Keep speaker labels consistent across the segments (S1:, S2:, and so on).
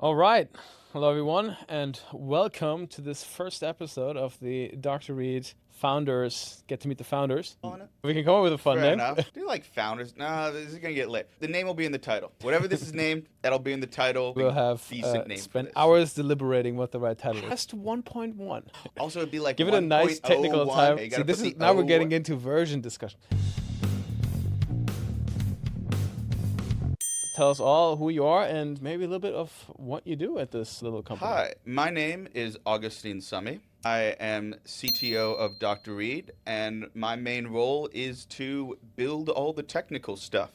S1: All right. Hello, everyone, and welcome to this first episode of the Dr. Reed Founders Get to Meet the Founders.
S2: On it.
S1: We can come up with a fun
S2: Fair
S1: name.
S2: enough. Do you like founders? No, this is gonna get lit. The name will be in the title. Whatever this is named, that'll be in the title.
S1: We'll have
S2: decent name.
S1: spent
S2: for this.
S1: hours deliberating what the right title is. Past 1.1.
S2: Also, it'd be like
S1: Give it a nice technical
S2: 1.01.
S1: time.
S2: You
S1: See,
S2: gotta
S1: this
S2: put
S1: is
S2: the
S1: now we're
S2: O.
S1: getting into version discussion. Tell us all who you are and maybe a little bit of what you do at this little company.
S2: Hi, my name is Augustine Summe. I am CTO of Dr. Reed, and my main role is to build all the technical stuff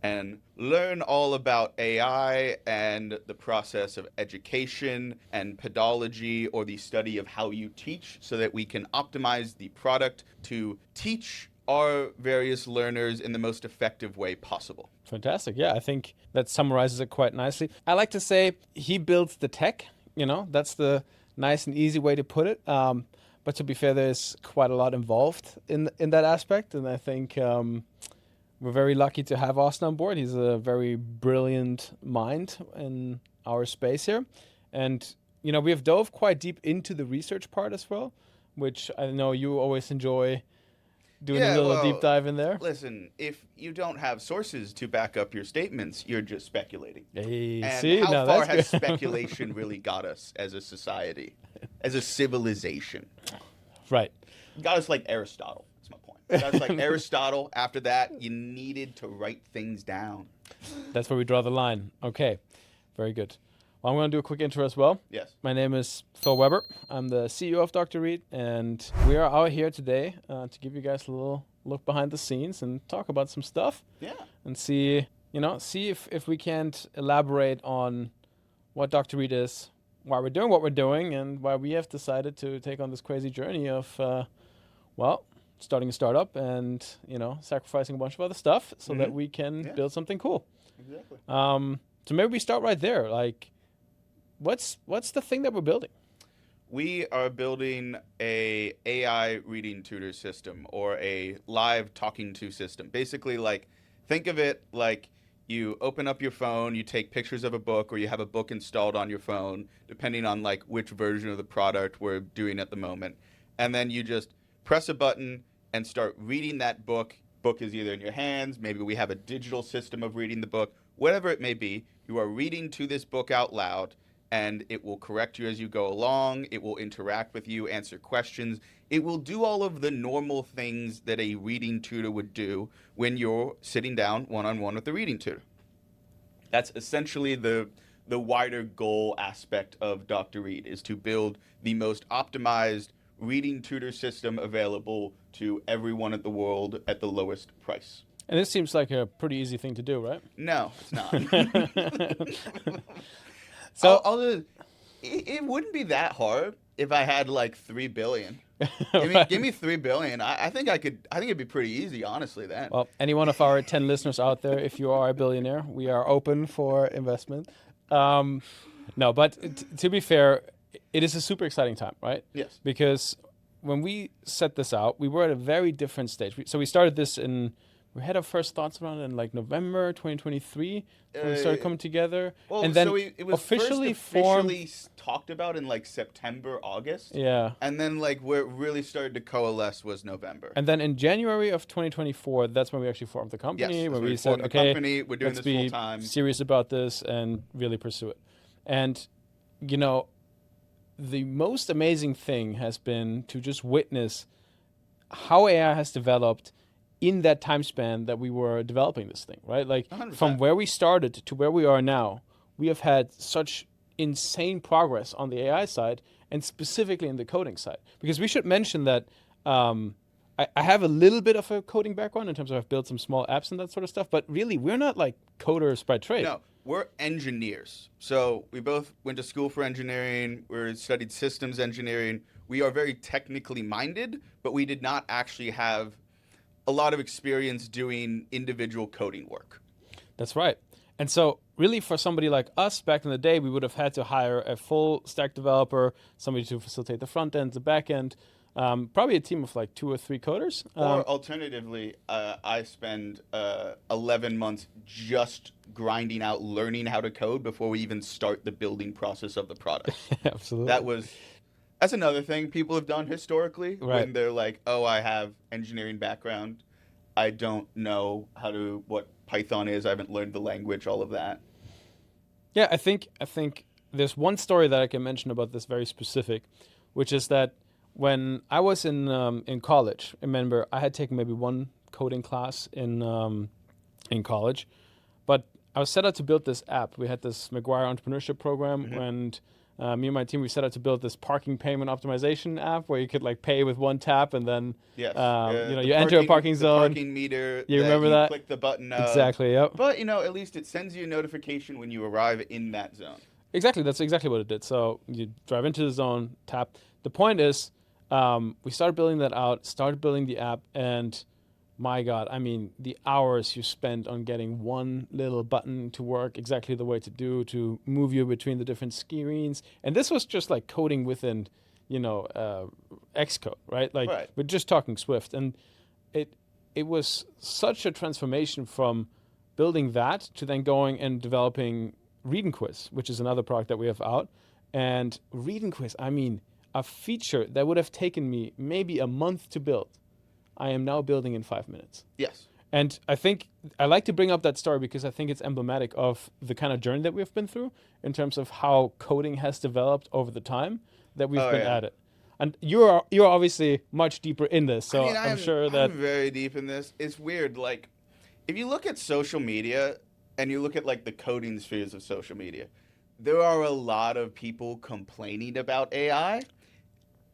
S2: and learn all about AI and the process of education and pedagoggy, or the study of how you teach, so that we can optimize the product to teach our various learners in the most effective way possible.
S1: Fantastic. Yeah, I think that summarizes it quite nicely. I like to say he builds the tech, that's the nice and easy way to put it. But to be fair, there's quite a lot involved in that aspect. And I think we're very lucky to have Austin on board. He's a very brilliant mind in our space here. And, we have dove quite deep into the research part as well, which I know you always enjoy doing a little deep dive in there.
S2: Listen, if you don't have sources to back up your statements, you're just speculating.
S1: Hey,
S2: And
S1: see?
S2: how
S1: Now
S2: far
S1: that's
S2: has
S1: good.
S2: speculation really got us as a society, as a civilization?
S1: Right.
S2: Got us like Aristotle. That's my point. Got us like Aristotle. After that, you needed to write things down.
S1: That's where we draw the line. Okay. Very good. Well, I'm going to do a quick intro as well.
S2: Yes.
S1: My name is Thore Weber. I'm the CEO of Dr. Reed, and we are out here today to give you guys a little look behind the scenes and talk about some stuff.
S2: Yeah.
S1: And see if we can't elaborate on what Dr. Reed is, why we're doing what we're doing, and why we have decided to take on this crazy journey of, starting a startup and, sacrificing a bunch of other stuff so that we can build something cool.
S2: Exactly.
S1: So maybe we start right there. Like, what's the thing that we're building?
S2: We are building a AI reading tutor system, or a live talking to system. Basically, like, think of it like you open up your phone, you take pictures of a book, or you have a book installed on your phone, depending on like which version of the product we're doing at the moment. And then you just press a button and start reading that book. Book is either in your hands, maybe we have a digital system of reading the book, whatever it may be. You are reading to this book out loud, and it will correct you as you go along. It will interact with you, answer questions. It will do all of the normal things that a reading tutor would do when you're sitting down one-on-one with a reading tutor. That's essentially the wider goal aspect of Dr. Reed, is to build the most optimized reading tutor system available to everyone in the world at the lowest price.
S1: And this seems like a pretty easy thing to do, right?
S2: No, it's not.
S1: So
S2: it wouldn't be that hard if I had like 3 billion. Give me 3 billion. I think it'd be pretty easy, honestly, then.
S1: Well, any one of our 10 listeners out there, if you are a billionaire, we are open for investment. No, but to be fair, it is a super exciting time, right?
S2: Yes.
S1: Because when we set this out, we were at a very different stage. So we started this we had our first thoughts around it in like November 2023 when we started coming together.
S2: Well,
S1: and then
S2: so it was
S1: officially
S2: officially talked about in like September, August.
S1: Yeah.
S2: And then like where it really started to coalesce was November.
S1: And then in January of 2024, that's when we actually formed the company.
S2: Yes,
S1: when
S2: we
S1: we said,
S2: formed the
S1: okay,
S2: company, we're doing
S1: let's
S2: this full
S1: be
S2: time.
S1: serious about this and really pursue it. And, the most amazing thing has been to just witness how AI has developed in that time span that we were developing this thing, right? Like
S2: 100%.
S1: from where we started to where we are now, we have had such insane progress on the AI side, and specifically in the coding side. Because we should mention that I have a little bit of a coding background in terms of I've built some small apps and that sort of stuff, but really we're not like coders by trade.
S2: No, we're engineers. So we both went to school for engineering. We studied systems engineering. We are very technically minded, but we did not actually have a lot of experience doing individual coding work.
S1: That's right. And so really for somebody like us back in the day, we would have had to hire a full stack developer, somebody to facilitate the front end, the back end. Probably a team of like 2 or 3 coders.
S2: Or alternatively, I spend 11 months just grinding out learning how to code before we even start the building process of the product.
S1: Absolutely.
S2: That's another thing people have done historically
S1: Right.
S2: when they're like, "Oh, I have engineering background. I don't know what Python is. I haven't learned the language, all of that."
S1: Yeah, I think there's one story that I can mention about this very specific, which is that when I was in college, remember I had taken maybe one coding class in college, but I was set out to build this app. We had this McGuire Entrepreneurship program, and me and my team, we set out to build this parking payment optimization app where you could like pay with one tap and then
S2: Yes.
S1: you enter a parking zone.
S2: The parking meter.
S1: You remember
S2: you
S1: that?
S2: Click the button.
S1: Exactly. Yep.
S2: But at least it sends you a notification when you arrive in that zone.
S1: Exactly. That's exactly what it did. So you drive into the zone, tap. The point is, we started building that out, started building the app, and my God, I mean, the hours you spent on getting one little button to work exactly the way to move you between the different screens. And this was just like coding within, Xcode, right? Like
S2: Right.
S1: we're just talking Swift. And it was such a transformation from building that to then going and developing Read and Quiz, which is another product that we have out. And Read and Quiz, I mean, a feature that would have taken me maybe a month to build, I am now building in 5 minutes.
S2: Yes.
S1: And I think I like to bring up that story because I think it's emblematic of the kind of journey that we've been through in terms of how coding has developed over the time that we've been at it. And you're obviously much deeper in this, so I'm sure that
S2: I'm very deep in this. It's weird. Like, if you look at social media and you look at like the coding spheres of social media, there are a lot of people complaining about AI,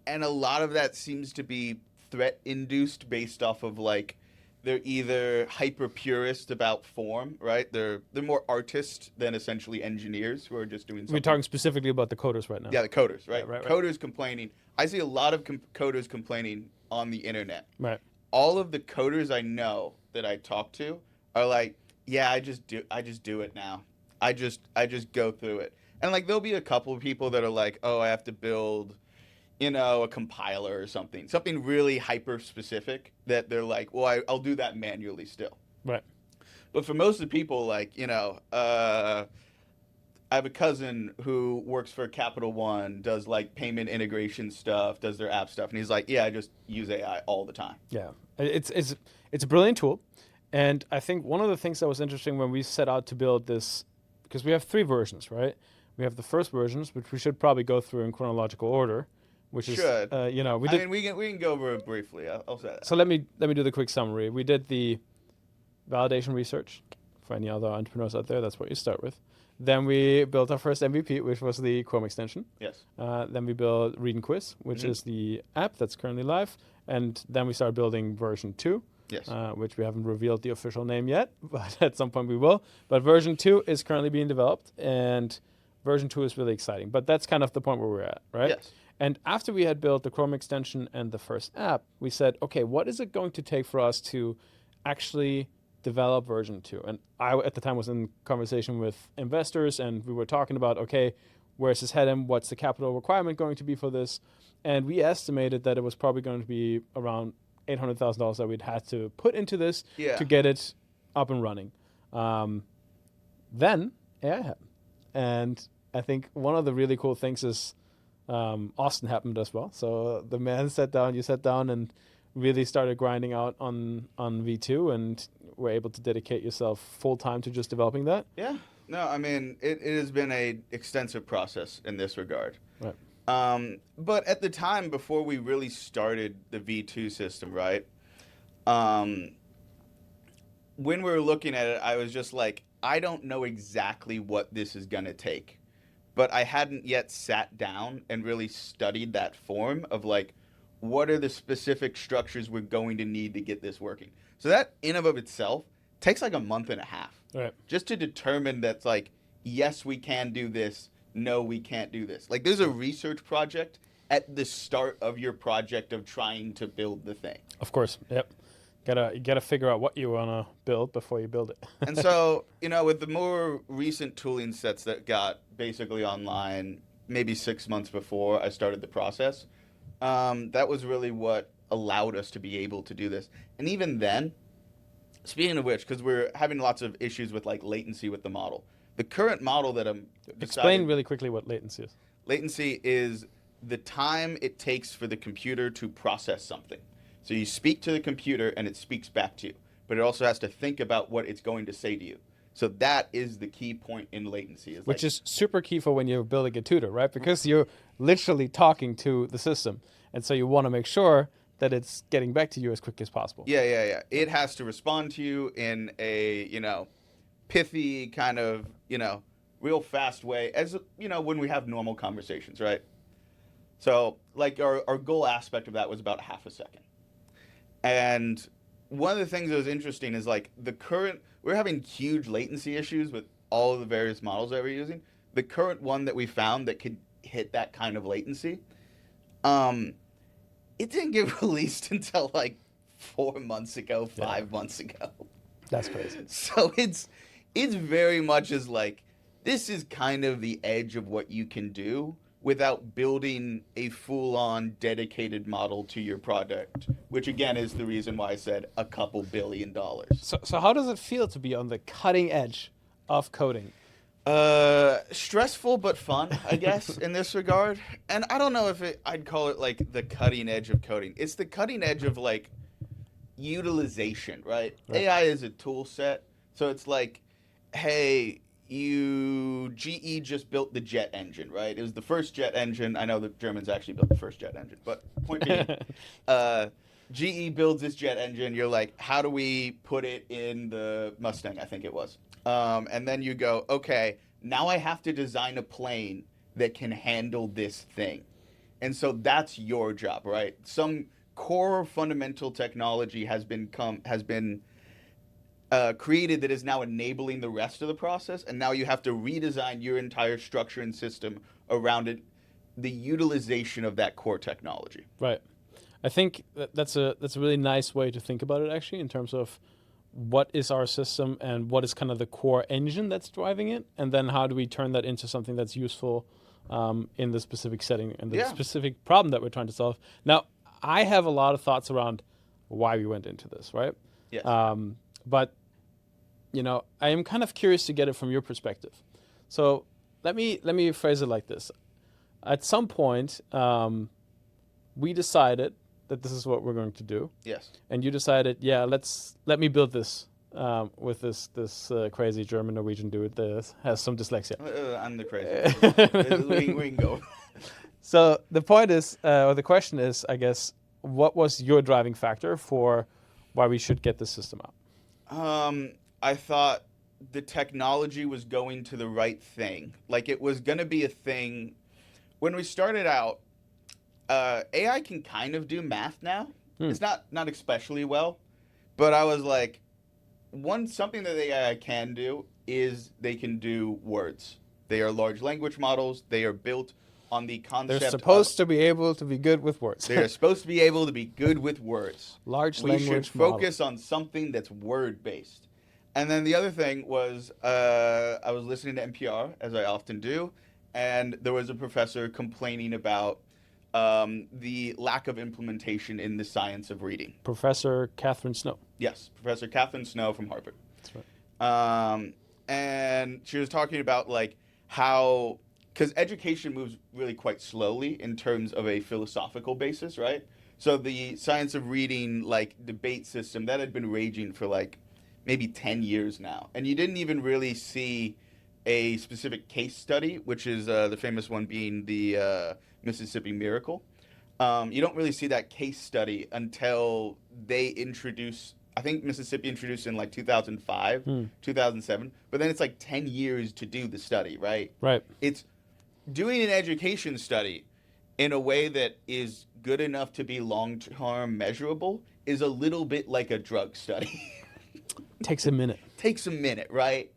S2: and a lot of that seems to be threat induced based off of like they're either hyper purist about form, right? They're more artists than essentially engineers who are just doing something.
S1: we're talking specifically about the coders right now.
S2: Yeah, the coders, right?
S1: Yeah, right.
S2: Coders complaining. I see a lot of coders complaining on the internet.
S1: Right.
S2: All of the coders I know that I talk to are like, yeah, I just do it now. I just go through it. And like there'll be a couple of people that are like, oh, I have to build, a compiler or something really hyper specific that they're like, well, I'll do that manually still.
S1: Right.
S2: But for most of the people, like, I have a cousin who works for Capital One, does like payment integration stuff, does their app stuff, and he's like, yeah, I just use AI all the time.
S1: Yeah, it's a brilliant tool, and I think one of the things that was interesting when we set out to build this, because we have 3 versions, right? We have the first versions, which we should probably go through in chronological order, which is
S2: we can go over it briefly. I'll say that.
S1: So let me do the quick summary. We did the validation research for any other entrepreneurs out there. That's what you start with. Then we built our first MVP, which was the Chrome extension.
S2: Yes.
S1: Then we built Read and Quiz, which is the app that's currently live. And then we started building version 2,
S2: Yes.
S1: Which we haven't revealed the official name yet, but at some point we will. But version 2 is currently being developed, and version 2 is really exciting. But that's kind of the point where we're at, right?
S2: Yes.
S1: And after we had built the Chrome extension and the first app, we said, okay, what is it going to take for us to actually develop version 2? And I, at the time, was in conversation with investors, and we were talking about, okay, where's this heading? What's the capital requirement going to be for this? And we estimated that it was probably going to be around $800,000 that we'd had to put into this to get it up and running. Then AI happened. And I think one of the really cool things is Austin happened as well. So the man you sat down and really started grinding out on V2 and were able to dedicate yourself full time to just developing that.
S2: Yeah. No, I mean, it has been a extensive process in this regard.
S1: Right.
S2: But at the time, before we really started the V2 system, right, when we were looking at it, I was just like, I don't know exactly what this is going to take. But I hadn't yet sat down and really studied that form of like, what are the specific structures we're going to need to get this working? So that in and of itself takes like a month and a half.
S1: Right.
S2: Just to determine that's like, yes, we can do this. No, we can't do this. Like there's a research project at the start of your project of trying to build the thing.
S1: Of course. Yep. You gotta figure out what you wanna build before you build it.
S2: And so, with the more recent tooling sets that got basically online maybe 6 months before I started the process, That was really what allowed us to be able to do this. And even then, speaking of which, because we're having lots of issues with like latency with the model, the current model that I'm
S1: Explain really quickly what latency is.
S2: latency is the time it takes for the computer to process something. So you speak to the computer and it speaks back to you, but it also has to think about what it's going to say to you. So that is the key point in latency.
S1: Which is super key for when you're building a tutor, right? Because you're literally talking to the system. And so you want to make sure that it's getting back to you as quick as possible.
S2: Yeah. It has to respond to you in a, pithy kind of, real fast way, as, when we have normal conversations, right? So, like, our goal aspect of that was about half a second. And one of the things that was interesting is, like, we're having huge latency issues with all of the various models that we're using. The current one that we found that could hit that kind of latency, it didn't get released until, like, 4 months ago, 5 months ago.
S1: That's crazy.
S2: So it's very much as, like, this is kind of the edge of what you can do without building a full-on dedicated model to your product, which again is the reason why I said a couple $2 billion.
S1: So how does it feel to be on the cutting edge of coding?
S2: Stressful but fun, I guess, in this regard. And I don't know if I'd call it like the cutting edge of coding. It's the cutting edge of like utilization, right? AI is a tool set. So it's like, hey, GE just built the jet engine, right? It was the first jet engine. I know the Germans actually built the first jet engine, but point being, GE builds this jet engine. You're like, how do we put it in the Mustang? I think it was. And then you go, okay, now I have to design a plane that can handle this thing. And so that's your job, right? Some core fundamental technology has been created that is now enabling the rest of the process, and now you have to redesign your entire structure and system around it, the utilization of that core technology.
S1: Right. I think that's a really nice way to think about it, actually, in terms of what is our system and what is kind of the core engine that's driving it, and then how do we turn that into something that's useful in the specific setting and the specific problem that we're trying to solve. Now, I have a lot of thoughts around why we went into this, right?
S2: Yes.
S1: But, I am kind of curious to get it from your perspective. So let me phrase it like this. At some point, we decided that this is what we're going to do.
S2: Yes.
S1: And you decided, let me build this with this crazy German Norwegian dude that has some dyslexia.
S2: I'm the crazy. we can go.
S1: So the point is, or the question is, I guess, what was your driving factor for why we should get this system out?
S2: I thought the technology was going to the right thing. Like, it was going to be a thing. When we started out, AI can kind of do math now. It's not especially well, but I was like, something that AI can do is they can do words. They are large language models. They are built on the concept.
S1: They're supposed to be able to be good with words.
S2: They're supposed to be able to be good with words.
S1: Large language model.
S2: We should focus on something that's word-based. And then the other thing was, I was listening to NPR, as I often do, and there was a professor complaining about the lack of implementation in the science of reading.
S1: Professor Catherine Snow.
S2: Yes, Professor Catherine Snow from Harvard.
S1: That's right.
S2: And she was talking about like how, because education moves really quite slowly in terms of a philosophical basis, right? So the science of reading, like, debate system, that had been raging for like maybe 10 years now. And you didn't even really see a specific case study, which is the famous one being the Mississippi Miracle. You don't really see that case study until they introduce, I think Mississippi introduced in like 2005, 2007, but then it's like 10 years to do the study, right?
S1: Right.
S2: It's doing an education study in a way that is good enough to be long-term measurable is a little bit like a drug study.
S1: Takes a minute.
S2: Takes a minute, right?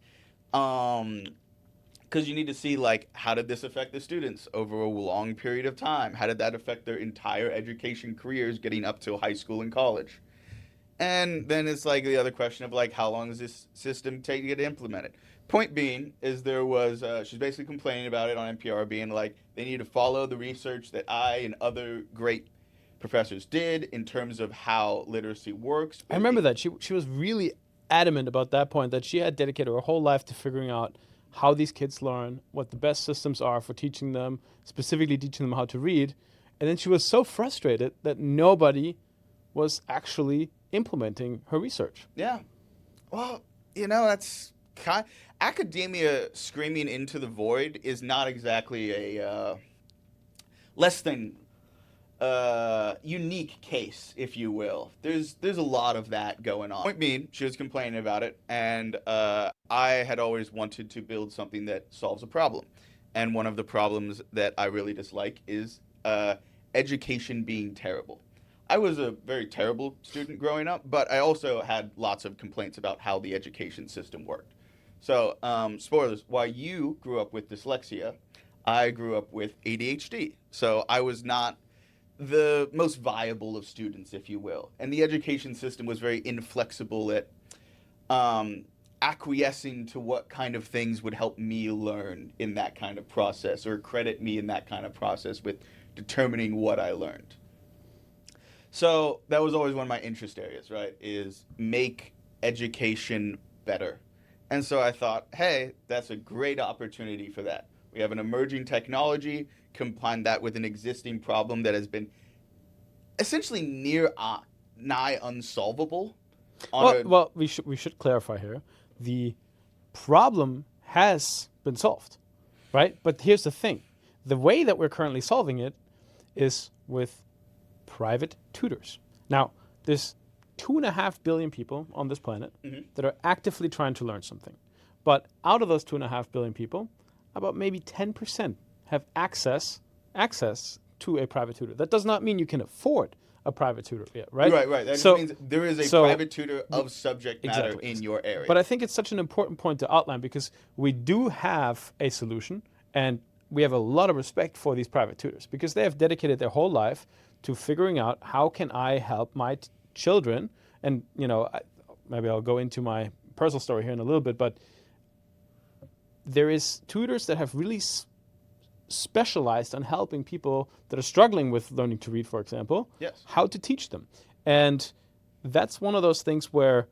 S2: Because you need to see, like, how did this affect the students over a long period of time? How did that affect their entire education careers getting up to high school and college? And then it's like the other question of, like, how long does this system take to get implemented? Point being is there was, she's basically complaining about it on NPR, being like, they need to follow the research that I and other great professors did in terms of how literacy works.
S1: I remember that. She was really adamant about that point, that she had dedicated her whole life to figuring out how these kids learn, what the best systems are for teaching them, specifically teaching them how to read. And then she was so frustrated that nobody was actually implementing her research.
S2: Yeah. Well, that's academia screaming into the void is not exactly a less than unique case, if you will. There's a lot of that going on. Point being, she was complaining about it, and I had always wanted to build something that solves a problem. And one of the problems that I really dislike is education being terrible. I was a very terrible student growing up, but I also had lots of complaints about how the education system worked. So, spoilers, while you grew up with dyslexia, I grew up with ADHD. So I was not the most viable of students, if you will. And the education system was very inflexible at acquiescing to what kind of things would help me learn in that kind of process, or credit me in that kind of process with determining what I learned. So that was always one of my interest areas, right, is make education better. And so I thought, hey, that's a great opportunity for that. We have an emerging technology, combine that with an existing problem that has been essentially nigh unsolvable.
S1: Well, we should clarify here. The problem has been solved, right? But here's the thing. The way that we're currently solving it is with private tutors. Now, there's 2.5 billion people on this planet that are actively trying to learn something. But out of those 2.5 billion people, about maybe 10% have access to a private tutor. That does not mean you can afford a private tutor yet, right?
S2: Right. That just means there is a private tutor of subject matter in your area.
S1: But I think it's such an important point to outline, because we do have a solution, and we have a lot of respect for these private tutors, because they have dedicated their whole life to figuring out how can I help my children. And, maybe I'll go into my personal story here in a little bit, but there is tutors that have really specialized on helping people that are struggling with learning to read, for example, how to teach them. And that's one of those things where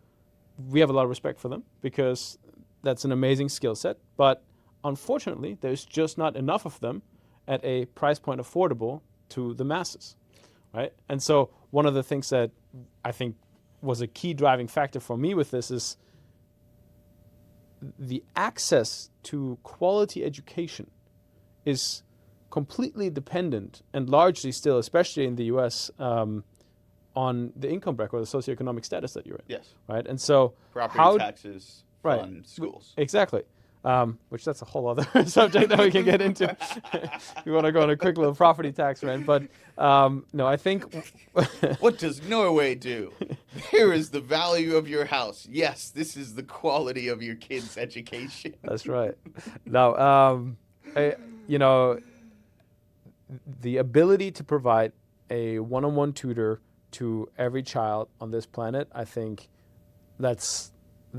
S1: we have a lot of respect for them, because that's an amazing skill set. But unfortunately, there's just not enough of them at a price point affordable to the masses, right? And so one of the things that I think was a key driving factor for me with this is the access to quality education is completely dependent, and largely still, especially in the US, on the income bracket or the socioeconomic status that you're in.
S2: Yes.
S1: Right? And so
S2: property taxes on schools.
S1: Exactly. Which that's a whole other subject that we can get into. We want to go on a quick little property tax rant, but no, I think...
S2: What does Norway do? Here is the value of your house. Yes, this is the quality of your kids' education.
S1: That's right. Now, the ability to provide a one-on-one tutor to every child on this planet, I think that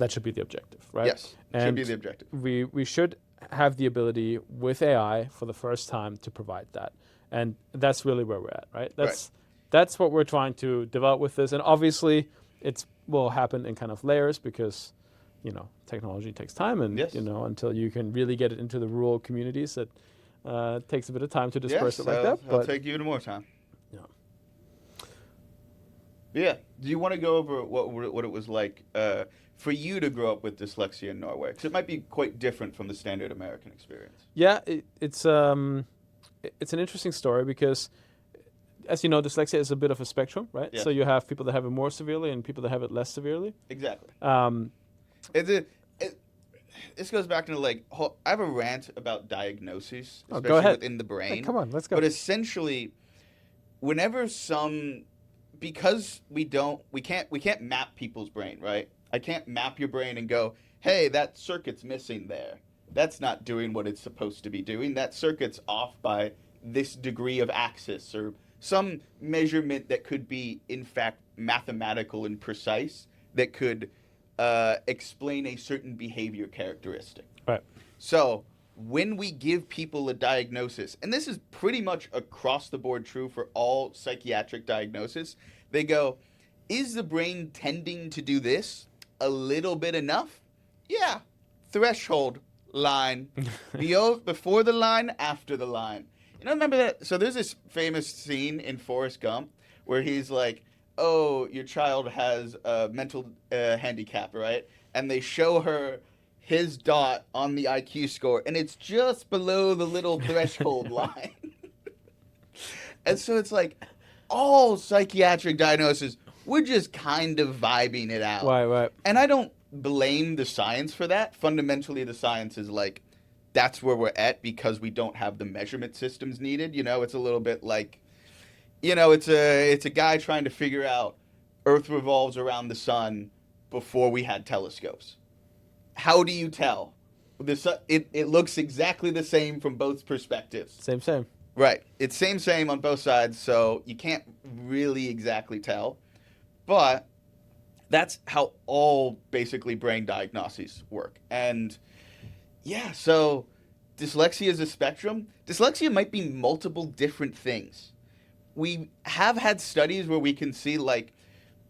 S1: should be the objective, right?
S2: Yes, should be the objective.
S1: We should have the ability with AI for the first time to provide that. And that's really where we're at, right? That's what we're trying to develop with this. And obviously, it will happen in kind of layers, because, technology takes time. And, until you can really get it into the rural communities, it takes a bit of time to disperse it like that.
S2: It'll take even more time. Yeah. Do you want to go over what it was like for you to grow up with dyslexia in Norway? Because it might be quite different from the standard American experience.
S1: Yeah, it's an interesting story, because, as you know, dyslexia is a bit of a spectrum, right?
S2: Yes.
S1: So you have people that have it more severely and people that have it less severely.
S2: Exactly. This goes back to I have a rant about diagnoses, especially within the brain.
S1: Hey, come on, let's go.
S2: But essentially, whenever because we can't map people's brain, right? I can't map your brain and go, hey, that circuit's missing there. That's not doing what it's supposed to be doing. That circuit's off by this degree of axis, or some measurement that could be, in fact, mathematical and precise, that could explain a certain behavior characteristic.
S1: Right.
S2: So when we give people a diagnosis, and this is pretty much across the board true for all psychiatric diagnosis, they go, is the brain tending to do this a little bit enough? Yeah. Threshold line. Before the line, after the line. You know, remember that? So there's this famous scene in Forrest Gump where he's like, oh, your child has a mental handicap, right? And they show her his dot on the IQ score, and it's just below the little threshold line. And so it's like, all psychiatric diagnoses, we're just kind of vibing it out.
S1: Right.
S2: And I don't blame the science for that. Fundamentally, the science is like, that's where we're at because we don't have the measurement systems needed. You know, it's a little bit like, you know, it's a guy trying to figure out Earth revolves around the sun before we had telescopes. How do you tell? It looks exactly the same from both perspectives.
S1: Same.
S2: Right. It's same on both sides, so you can't really exactly tell. But that's how all basically brain diagnoses work. And yeah, so dyslexia is a spectrum. Dyslexia might be multiple different things. We have had studies where we can see like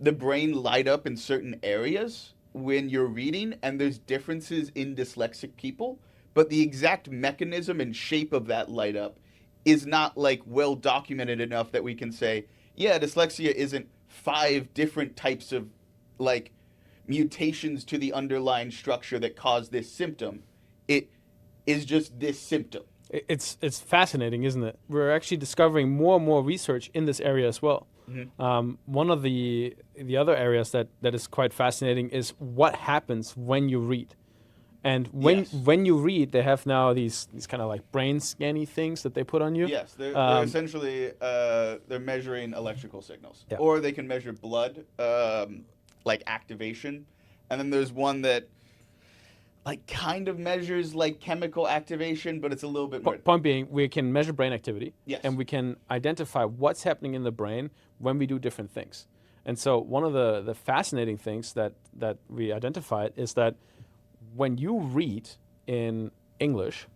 S2: the brain light up in certain areas when you're reading, and there's differences in dyslexic people, but the exact mechanism and shape of that light up is not like well documented enough that we can say, yeah, dyslexia isn't 5 different types of like mutations to the underlying structure that cause this symptom. It is just this symptom.
S1: It's fascinating, isn't it? We're actually discovering more and more research in this area as well. Mm-hmm. One of the other areas that is quite fascinating is what happens when you read. And when you read, they have now these kind of like brain scanny things that they put on you.
S2: Yes, they're essentially they're measuring electrical signals, or they can measure blood, like activation, and then there's one that like kind of measures like chemical activation, but it's a little bit more.
S1: Point being, we can measure brain activity,
S2: yes,
S1: and we can identify what's happening in the brain when we do different things. And so one of the fascinating things that we identified is that when you read in English,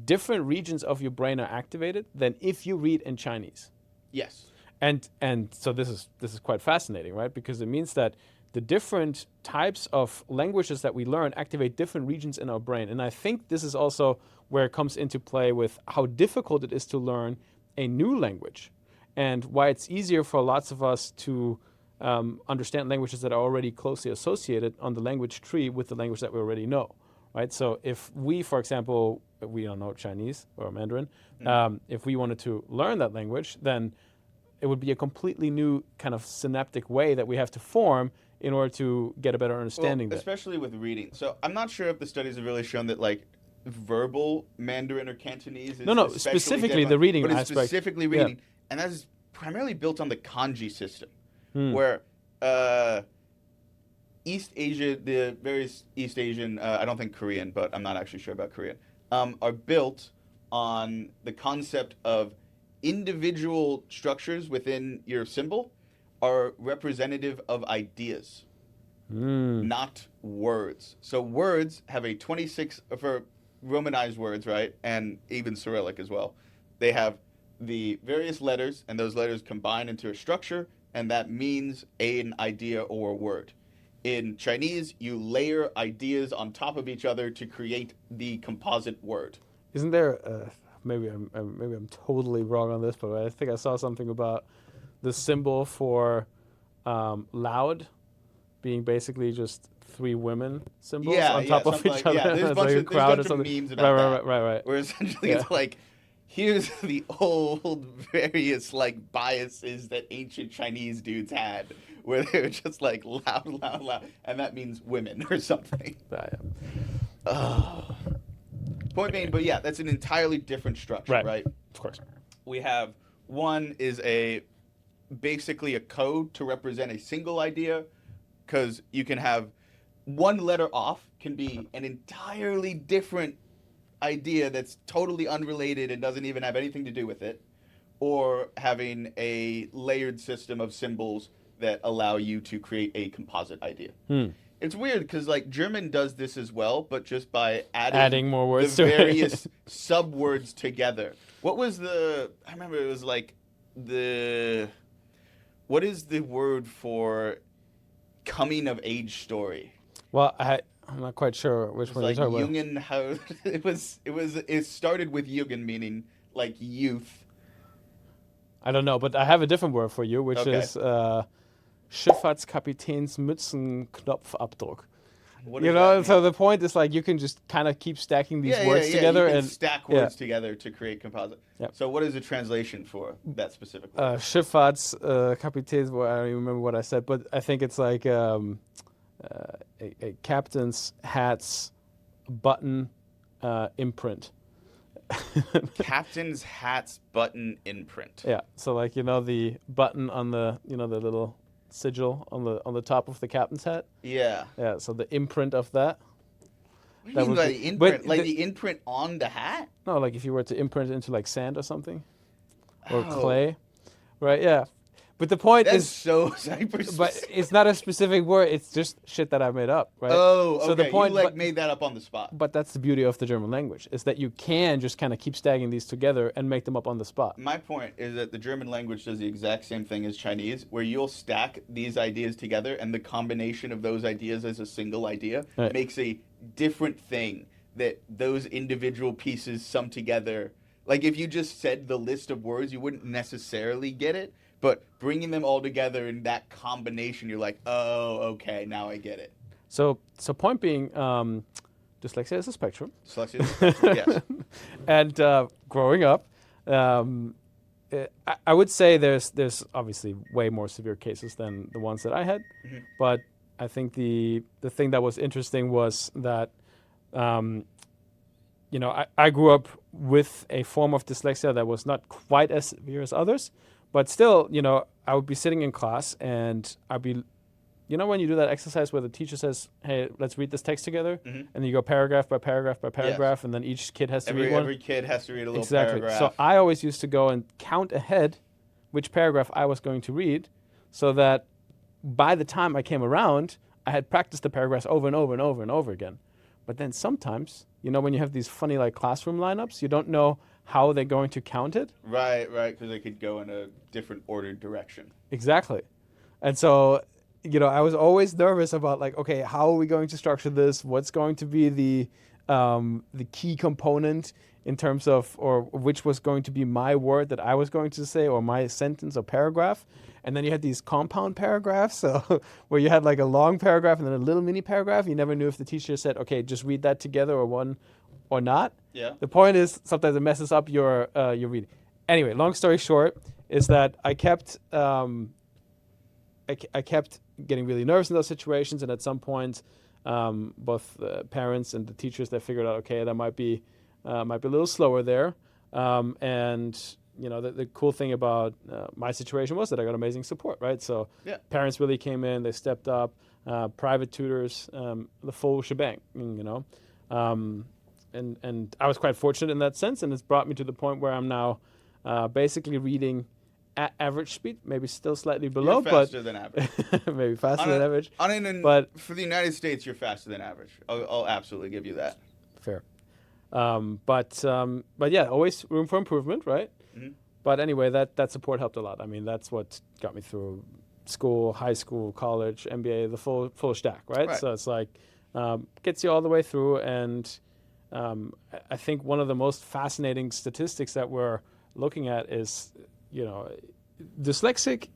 S1: different regions of your brain are activated than if you read in Chinese.
S2: Yes.
S1: And so this is quite fascinating, right? Because it means that the different types of languages that we learn activate different regions in our brain. And I think this is also where it comes into play with how difficult it is to learn a new language, and why it's easier for lots of us to understand languages that are already closely associated on the language tree with the language that we already know, right? So if we, for example, we don't know Chinese or Mandarin, if we wanted to learn that language, then it would be a completely new kind of synaptic way that we have to form in order to get a better understanding.
S2: Well, especially with reading. So I'm not sure if the studies have really shown that like verbal Mandarin or Cantonese is
S1: specifically the reading
S2: but it's
S1: aspect.
S2: Specifically reading, and that is primarily built on the kanji system, where East Asia, the various East Asian, I don't think Korean, but I'm not actually sure about Korean, are built on the concept of individual structures within your symbol are representative of ideas, not words. So words have a 26, for Romanized words, right, and even Cyrillic as well. They have the various letters, and those letters combine into a structure, and that means an idea or a word. In Chinese, you layer ideas on top of each other to create the composite word.
S1: Isn't there, maybe I'm totally wrong on this, but I think I saw something about the symbol for loud being basically just 3 women symbols on top of each other.
S2: Yeah, there's a bunch of memes about that.
S1: Right.
S2: Where essentially it's like, here's the old various like biases that ancient Chinese dudes had, where they were just like loud, and that means women or something. Point being, but yeah, that's an entirely different structure, right?
S1: Of course.
S2: We have one is basically a code to represent a single idea, because you can have one letter off can be an entirely different idea that's totally unrelated and doesn't even have anything to do with it, or having a layered system of symbols that allow you to create a composite idea. It's weird because like German does this as well, but just by
S1: Adding more words
S2: the
S1: to it.
S2: various subwords together. What was I remember it was like what is the word for coming of age story?
S1: Well, I'm not quite sure which
S2: It's
S1: one you're
S2: like
S1: talking about.
S2: Jungen, how it started with Jugend meaning like youth.
S1: I don't know, but I have a different word for you, which
S2: Okay.
S1: is Schifffahrtskapitäns Mützenknopfabdruck.
S2: What
S1: You
S2: does
S1: know,
S2: that
S1: so
S2: mean?
S1: the point is like you can just kind of keep stacking these
S2: Yeah,
S1: words
S2: yeah,
S1: together
S2: you can
S1: and
S2: stack
S1: yeah.
S2: words together to create composite.
S1: Yep.
S2: So what is the translation for that specific word?
S1: Schifffahrtskapitäns. Well, I don't even remember what I said, but I think it's like a captain's hat's button imprint.
S2: Captain's hat's button imprint.
S1: Yeah, so like the button on the the little sigil on the top of the captain's hat.
S2: Yeah.
S1: Yeah, so the imprint of that.
S2: What do
S1: That
S2: you mean
S1: would
S2: by
S1: be-
S2: the
S1: but
S2: imprint? Like
S1: the-
S2: the imprint on the hat?
S1: No, like if you were to imprint it into like sand or something, or
S2: Oh,
S1: clay, right? Yeah, but the point
S2: That's
S1: is,
S2: so hyper
S1: but it's not a specific word. It's just shit that I made up, right?
S2: Oh, okay.
S1: So the point,
S2: you like
S1: but,
S2: made that up on the spot.
S1: but that's the beauty of the German language is that you can just kind of keep stacking these together and make them up on the spot.
S2: My point is that the German language does the exact same thing as Chinese, where you'll stack these ideas together, and the combination of those ideas as a single idea
S1: Right.
S2: makes a different thing that those individual pieces sum together. Like if you just said the list of words, you wouldn't necessarily get it, but bringing them all together in that combination, you're like, oh, okay, now I get it.
S1: So point being, dyslexia is a spectrum.
S2: Dyslexia is a spectrum, yes.
S1: And growing up, I would say there's obviously way more severe cases than the ones that I had, but I think the thing that was interesting was that, I grew up with a form of dyslexia that was not quite as severe as others, but still, I would be sitting in class and I'd be, when you do that exercise where the teacher says, hey, let's read this text together, and then you go paragraph by paragraph by paragraph, and then each kid has to read one.
S2: Every kid has to read a little
S1: Exactly.
S2: paragraph.
S1: So I always used to go and count ahead which paragraph I was going to read so that by the time I came around, I had practiced the paragraphs over and over and over and over again. But then sometimes, when you have these funny like classroom lineups, you don't know how they're going to count it.
S2: Right, because they could go in a different ordered direction.
S1: Exactly. And so, I was always nervous about like, okay, how are we going to structure this? What's going to be the key component in terms of, or which was going to be my word that I was going to say, or my sentence or paragraph. And then you had these compound paragraphs, so where you had like a long paragraph and then a little mini paragraph. You never knew if the teacher said, okay, just read that together or one or not.
S2: Yeah.
S1: The point is sometimes it messes up your reading. Anyway, long story short is that I kept I kept getting really nervous in those situations, and at some point, both the parents and the teachers, they figured out, okay, that might be a little slower there, and the cool thing about my situation was that I got amazing support, right? So
S2: Yeah.
S1: parents really came in, they stepped up, private tutors, the full shebang, and I was quite fortunate in that sense, and it's brought me to the point where I'm now basically reading at average speed, maybe still slightly below,
S2: You're faster than average.
S1: but maybe faster than average.
S2: But for the United States, you're faster than average. I'll absolutely give you that.
S1: Fair. But yeah, always room for improvement, right?
S2: Mhm.
S1: But anyway, that support helped a lot. I mean, that's what got me through school, high school, college, MBA, the full stack, right?
S2: Right.
S1: So it's like gets you all the way through. And I think one of the most fascinating statistics that we're looking at is, dyslexic,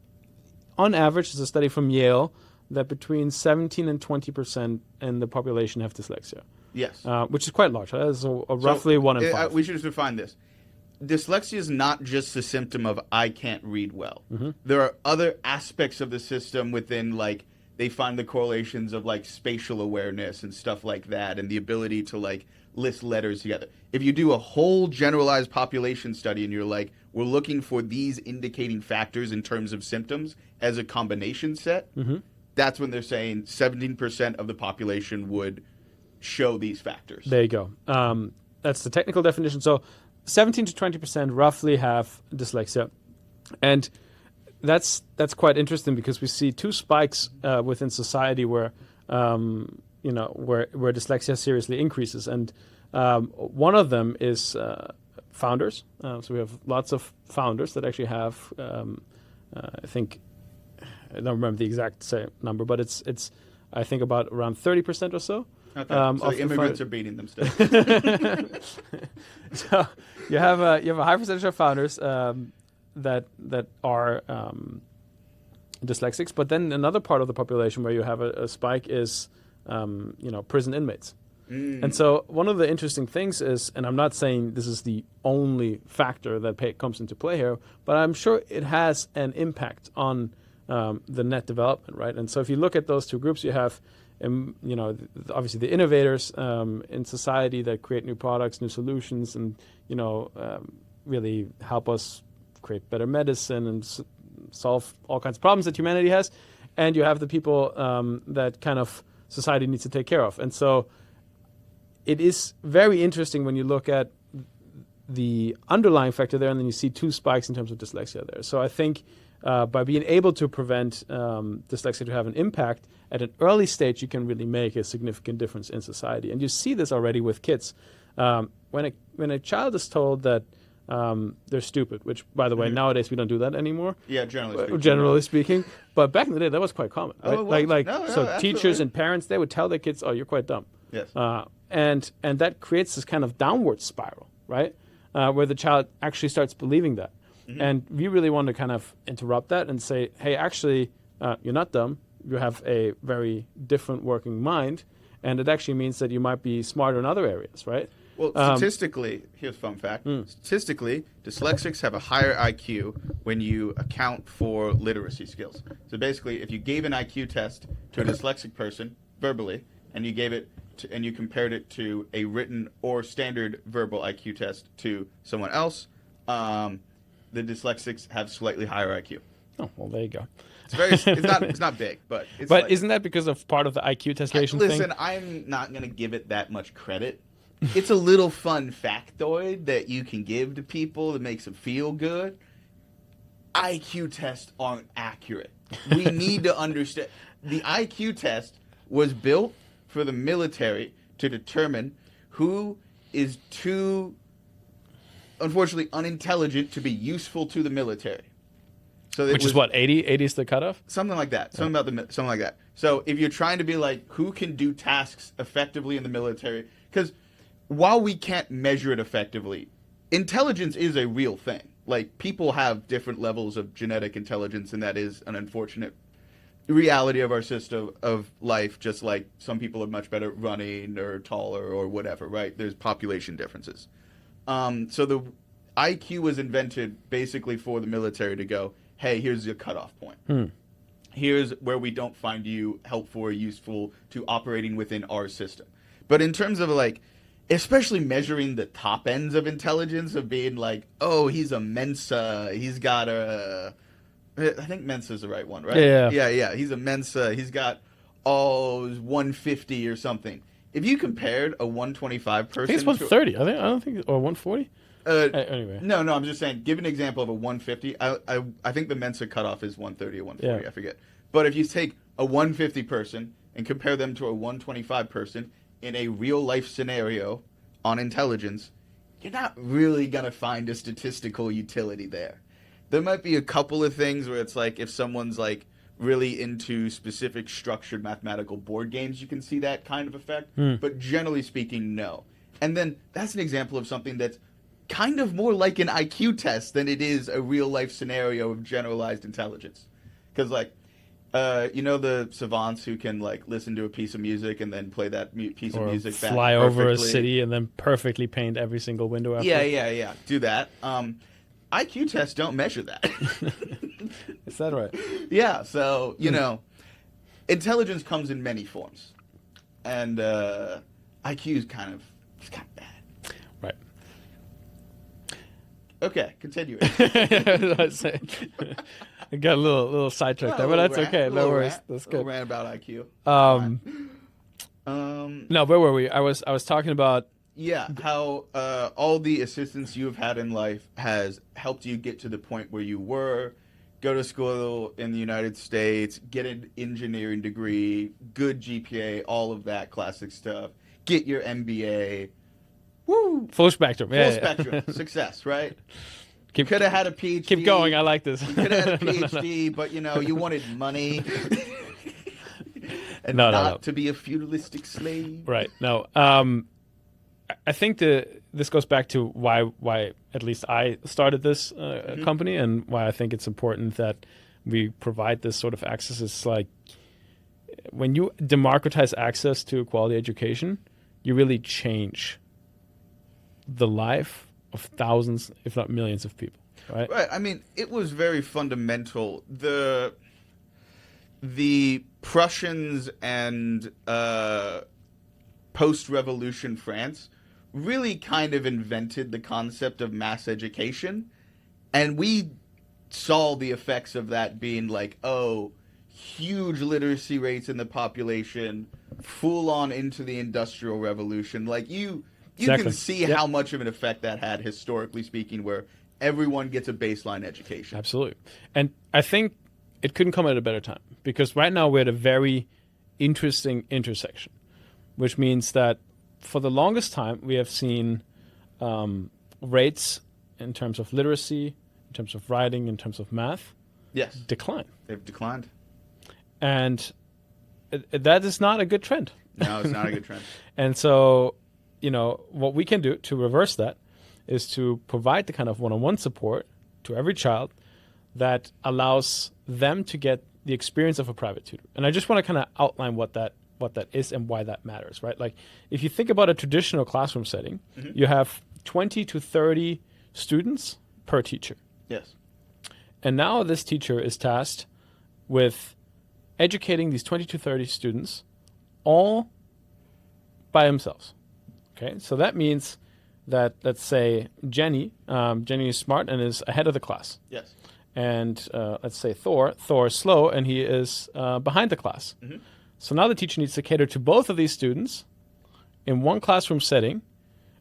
S1: on average, is a study from Yale that between 17 and 20% in the population have dyslexia.
S2: Yes.
S1: Which is quite large. That's roughly 1 in 5.
S2: We should just define this. Dyslexia is not just a symptom of I can't read well.
S1: Mm-hmm.
S2: There are other aspects of the system within, like, they find the correlations of, like, spatial awareness and stuff like that, and the ability to, like, list letters together. If you do a whole generalized population study and you're like, we're looking for these indicating factors in terms of symptoms as a combination set,
S1: Mm-hmm.
S2: that's when they're saying 17% of the population would show these factors.
S1: There you go. That's the technical definition. So 17 to 20% roughly have dyslexia. And that's quite interesting because we see two spikes within society where where dyslexia seriously increases. And one of them is founders. So we have lots of founders that actually have, I think, I don't remember the exact number, but it's I think about around 30% or so.
S2: Okay. So the immigrants are beating them still.
S1: So you have a high percentage of founders that are dyslexics, but then another part of the population where you have a spike is prison inmates. And so one of the interesting things is, and I'm not saying this is the only factor that comes into play here, but I'm sure it has an impact on the net development, right? And so if you look at those two groups, you have, obviously the innovators in society that create new products, new solutions, and really help us create better medicine and solve all kinds of problems that humanity has. And you have the people that kind of society needs to take care of. And so it is very interesting when you look at the underlying factor there, and then you see two spikes in terms of dyslexia there. So I think by being able to prevent dyslexia to have an impact at an early stage, you can really make a significant difference in society. And you see this already with kids. When a child is told that they're stupid, which, by the way, nowadays we don't do that anymore.
S2: Yeah,
S1: generally speaking. But back in the day, that was quite common. Right?
S2: Oh, it was.
S1: So teachers and parents, they would tell their kids, "Oh, you're quite dumb."
S2: Yes.
S1: And that creates this kind of downward spiral, right? Where the child actually starts believing that. And we really want to kind of interrupt that and say, hey, actually, you're not dumb. You have a very different working mind. And it actually means that you might be smarter in other areas, right?
S2: Well, statistically, here's a fun fact. Statistically, dyslexics have a higher IQ when you account for literacy skills. So basically, if you gave an IQ test to a dyslexic person verbally, and you gave it and you compared it to a written or standard verbal IQ test to someone else, the dyslexics have slightly higher IQ.
S1: Oh, well, there you go.
S2: It's not big, but it's
S1: but isn't that because of part of the IQ testation thing?
S2: Listen, I'm not going to give it that much credit. It's a little fun factoid that you can give to people that makes them feel good. IQ tests aren't accurate. We need to understand. The IQ test was built for the military to determine who is too, unfortunately, unintelligent to be useful to the military. So
S1: which is what, 80? 80 is the cutoff?
S2: Something like that. Something like that. So if you're trying to be like, who can do tasks effectively in the military? Because while we can't measure it effectively, intelligence is a real thing. Like, people have different levels of genetic intelligence, and that is an unfortunate reality of our system of life, just like some people are much better at running or taller or whatever, right? There's population differences. So the IQ was invented basically for the military to go, hey, here's your cutoff point. Here's where we don't find you helpful or useful to operating within our system. But in terms of like, especially measuring the top ends of intelligence, of being like, oh, he's a Mensa, he's got a, I think Mensa's the right one, right? Yeah. He's a Mensa, he's got 150 or something. If you compared a 125 person,
S1: I think it's 130. I don't think, or 140.
S2: Anyway. No, I'm just saying, give an example of a 150. I think the Mensa cutoff is 130 or 140, yeah. I forget. But if you take a 150 person and compare them to a 125 person in a real life scenario on intelligence, you're not really going to find a statistical utility there. There might be a couple of things where it's like, if someone's like really into specific structured mathematical board games, you can see that kind of effect. But generally speaking, no. And then that's an example of something that's kind of more like an IQ test than it is a real life scenario of generalized intelligence. Because like, the savants who can like listen to a piece of music and then play that piece of music back perfectly.
S1: Fly over a city and then perfectly paint every single window after.
S2: Yeah. Do that. IQ tests don't measure that.
S1: Is that right?
S2: Yeah. So, intelligence comes in many forms. And IQ is kind of bad.
S1: Right.
S2: Okay, continue.
S1: I got a little sidetracked there, but that's okay. No worries. That's good.
S2: Rant about IQ.
S1: No, where were we? I was talking about
S2: how all the assistance you have had in life has helped you get to the point where you were, go to school in the United States, get an engineering degree, good GPA, all of that classic stuff. Get your MBA. Woo!
S1: Full spectrum.
S2: Full
S1: Yeah,
S2: spectrum. Success, right?
S1: Keep,
S2: Could have had a PhD.
S1: keep going. I like this.
S2: You could have had a PhD, but, you wanted money. And
S1: No,
S2: not
S1: no, no.
S2: to be a feudalistic slave.
S1: Right. No. I think this goes back to why at least I started this company, and why I think it's important that we provide this sort of access. It's like when you democratize access to quality education, you really change the life of thousands, if not millions, of people. Right.
S2: Right. I mean, it was very fundamental. The Prussians and post-revolution France really kind of invented the concept of mass education, and we saw the effects of that being like, huge literacy rates in the population, full on into the Industrial Revolution. Like you
S1: Exactly.
S2: can see how much of an effect that had, historically speaking, where everyone gets a baseline education.
S1: Absolutely. And I think it couldn't come at a better time, because right now we're at a very interesting intersection, which means that for the longest time we have seen rates in terms of literacy, in terms of writing, in terms of math,
S2: Yes,
S1: decline.
S2: they've declined.
S1: And that is not a good trend.
S2: No, it's not a good trend.
S1: And so, what we can do to reverse that is to provide the kind of one-on-one support to every child that allows them to get the experience of a private tutor. And I just want to kind of outline what that is and why that matters, right? Like, if you think about a traditional classroom setting, you have 20 to 30 students per teacher.
S2: Yes.
S1: And now this teacher is tasked with educating these 20 to 30 students all by themselves. Okay, so that means that, let's say, Jenny is smart and is ahead of the class.
S2: Yes.
S1: And let's say Thor is slow and he is behind the class. So now the teacher needs to cater to both of these students in one classroom setting,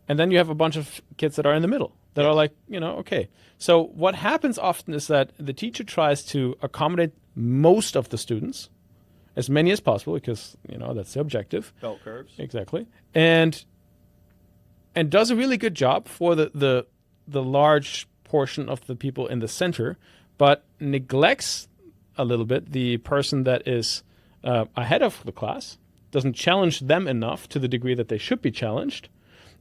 S1: and then you have a bunch of kids that are in the middle that are like, okay. So what happens often is that the teacher tries to accommodate most of the students, as many as possible, because, that's the objective.
S2: Bell curves.
S1: Exactly. And does a really good job for the large portion of the people in the center, but neglects a little bit the person that is ahead of the class, doesn't challenge them enough to the degree that they should be challenged,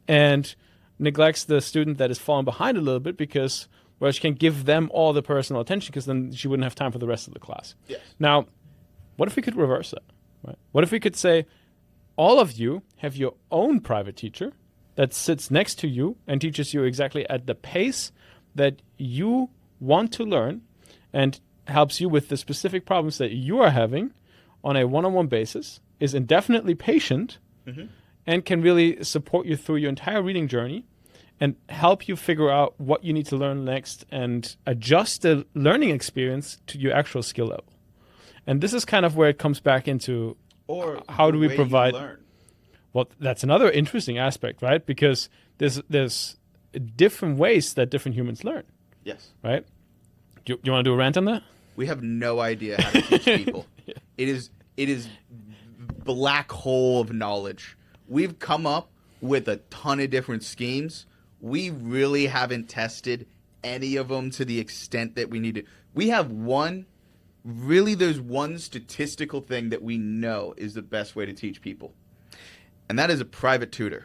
S1: and neglects the student that is falling behind a little bit because, well, she can give them all the personal attention because then she wouldn't have time for the rest of the class.
S2: Yes.
S1: Now, what if we could reverse that? Right? What if we could say, all of you have your own private teacher that sits next to you and teaches you exactly at the pace that you want to learn and helps you with the specific problems that you are having on a one-on-one basis, is indefinitely patient, and can really support you through your entire reading journey and help you figure out what you need to learn next and adjust the learning experience to your actual skill level. And this is kind of where it comes back into,
S2: Or
S1: how do we
S2: the way you
S1: provide...
S2: learn.
S1: Well, that's another interesting aspect, right? Because there's different ways that different humans learn,
S2: Yes.
S1: right? Do you want to do a rant on that?
S2: We have no idea how to teach people. It is black hole of knowledge. We've come up with a ton of different schemes. We really haven't tested any of them to the extent that we need to. We have there's one statistical thing that we know is the best way to teach people. And that is a private tutor,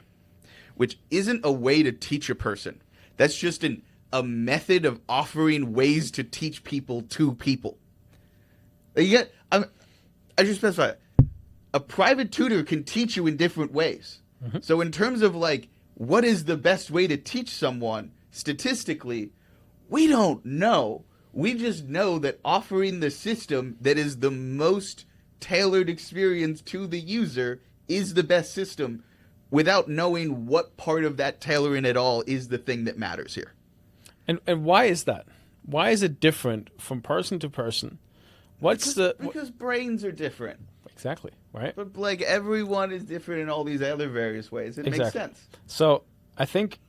S2: which isn't a way to teach a person. That's just a method of offering ways to teach people to people. I should specify, a private tutor can teach you in different ways. So in terms of like, what is the best way to teach someone statistically, we don't know. We just know that offering the system that is the most tailored experience to the user is the best system, without knowing what part of that tailoring at all is the thing that matters here.
S1: And why is that? Why is it different from person to person?
S2: Because brains are different.
S1: Exactly, right?
S2: But like everyone is different in all these other various ways. It makes sense.
S1: So I think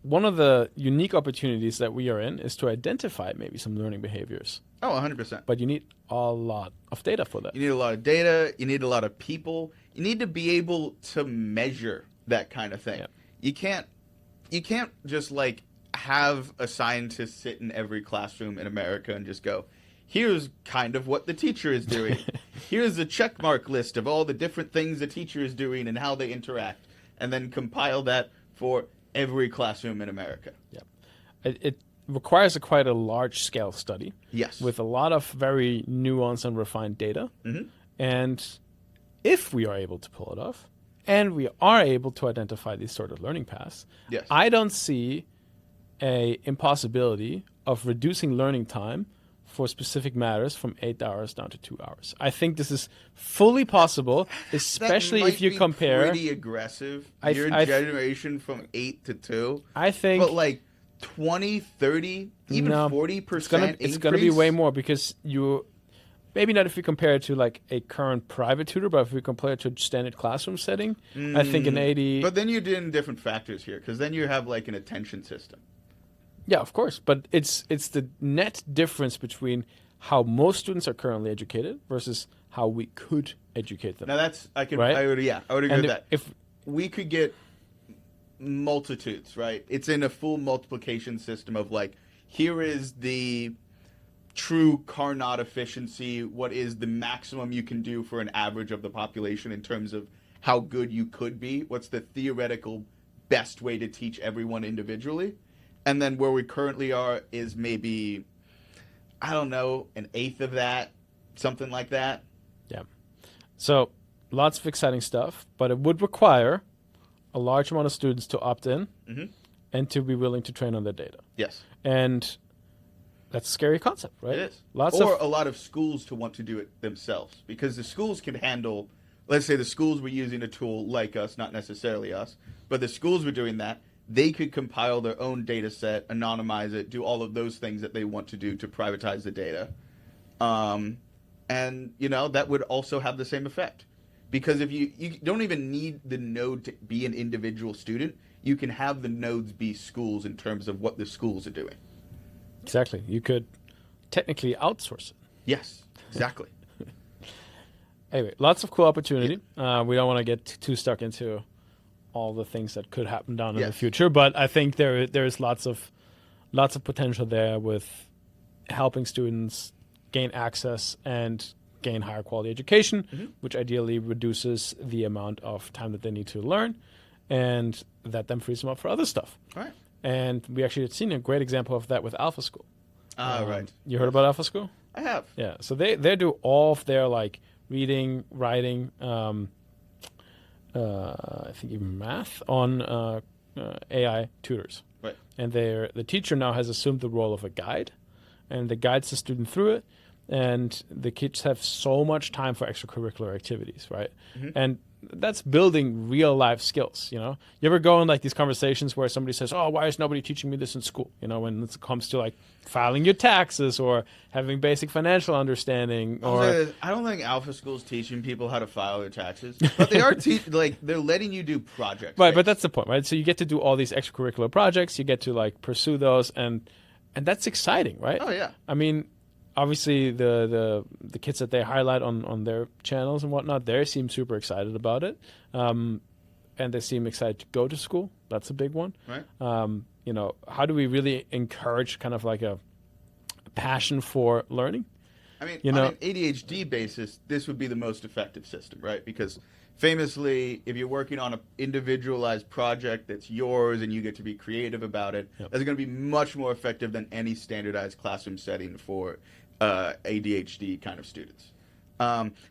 S1: one of the unique opportunities that we are in is to identify maybe some learning behaviors.
S2: Oh, 100%.
S1: But you need a lot of data for that.
S2: You need a lot of data. You need a lot of people. You need to be able to measure that kind of thing.
S1: Yeah.
S2: You can't just like have a scientist sit in every classroom in America and just go, here's kind of what the teacher is doing. Here's a checkmark list of all the different things the teacher is doing and how they interact, and then compile that for every classroom in America.
S1: Yeah. It requires quite a large scale study.
S2: Yes.
S1: With a lot of very nuanced and refined data.
S2: Mm-hmm.
S1: And if we are able to pull it off, and we are able to identify these sort of learning paths,
S2: Yes.
S1: I don't see a impossibility of reducing learning time for specific matters from 8 hours down to 2 hours. I think this is fully possible, especially
S2: that might
S1: if you
S2: be
S1: compare.
S2: Pretty aggressive. Your generation from 8 to 2.
S1: I think,
S2: but like 20, 30, even 40%.
S1: It's gonna be way more, because you. Maybe not if you compare it to like a current private tutor, but if we compare it to a standard classroom setting, I think an 80.
S2: But then you're doing different factors here, because then you have like an attention system.
S1: Yeah, of course. But it's the net difference between how most students are currently educated versus how we could educate them.
S2: Now that's I would
S1: Right?
S2: agree with that.
S1: If
S2: We could get multitudes, right? It's in a full multiplication system of like, here is the true Carnot efficiency, what is the maximum you can do for an average of the population in terms of how good you could be, what's the theoretical best way to teach everyone individually, and then where we currently are is maybe, I don't know, an eighth of that, something like that.
S1: Yeah. So lots of exciting stuff, but it would require a large amount of students to opt in and to be willing to train on their data.
S2: Yes.
S1: And that's a scary concept, right?
S2: It is. A lot of schools to want to do it themselves, because the schools can handle, let's say the schools were using a tool like us, not necessarily us, but the schools were doing that. They could compile their own data set, anonymize it, do all of those things that they want to do to privatize the data. And, that would also have the same effect. Because if you don't even need the node to be an individual student, you can have the nodes be schools in terms of what the schools are doing.
S1: Exactly. You could technically outsource it.
S2: Yes, exactly.
S1: Anyway, lots of cool opportunity. Yeah. We don't want to get too stuck into all the things that could happen down in the future, but I think there is lots of potential there with helping students gain access and gain higher quality education, which ideally reduces the amount of time that they need to learn, and that then frees them up for other stuff.
S2: All right.
S1: And we actually had seen a great example of that with Alpha School.
S2: Right.
S1: You heard about Alpha School?
S2: I have.
S1: Yeah. So they do all of their like reading, writing, I think even math on AI tutors.
S2: Right.
S1: And the teacher now has assumed the role of a guide, and the guides the student through it. And the kids have so much time for extracurricular activities, right? And that's building real life skills. You ever go in like these conversations where somebody says, "Oh, why is nobody teaching me this in school?" When it comes to like filing your taxes or having basic financial understanding. Or
S2: I don't think Alpha School's teaching people how to file their taxes, but they are they're letting you do projects.
S1: Right, but that's the point, right? So you get to do all these extracurricular projects. You get to like pursue those, and that's exciting, right?
S2: Oh yeah.
S1: I mean, obviously the kids that they highlight on their channels and whatnot, they seem super excited about it, and they seem excited to go to school. That's a big one.
S2: Right.
S1: How do we really encourage kind of like a passion for learning?
S2: I mean, on an ADHD basis, this would be the most effective system, right? Because famously, if you're working on an individualized project that's yours and you get to be creative about it, that's going to be much more effective than any standardized classroom setting for ADHD kind of students.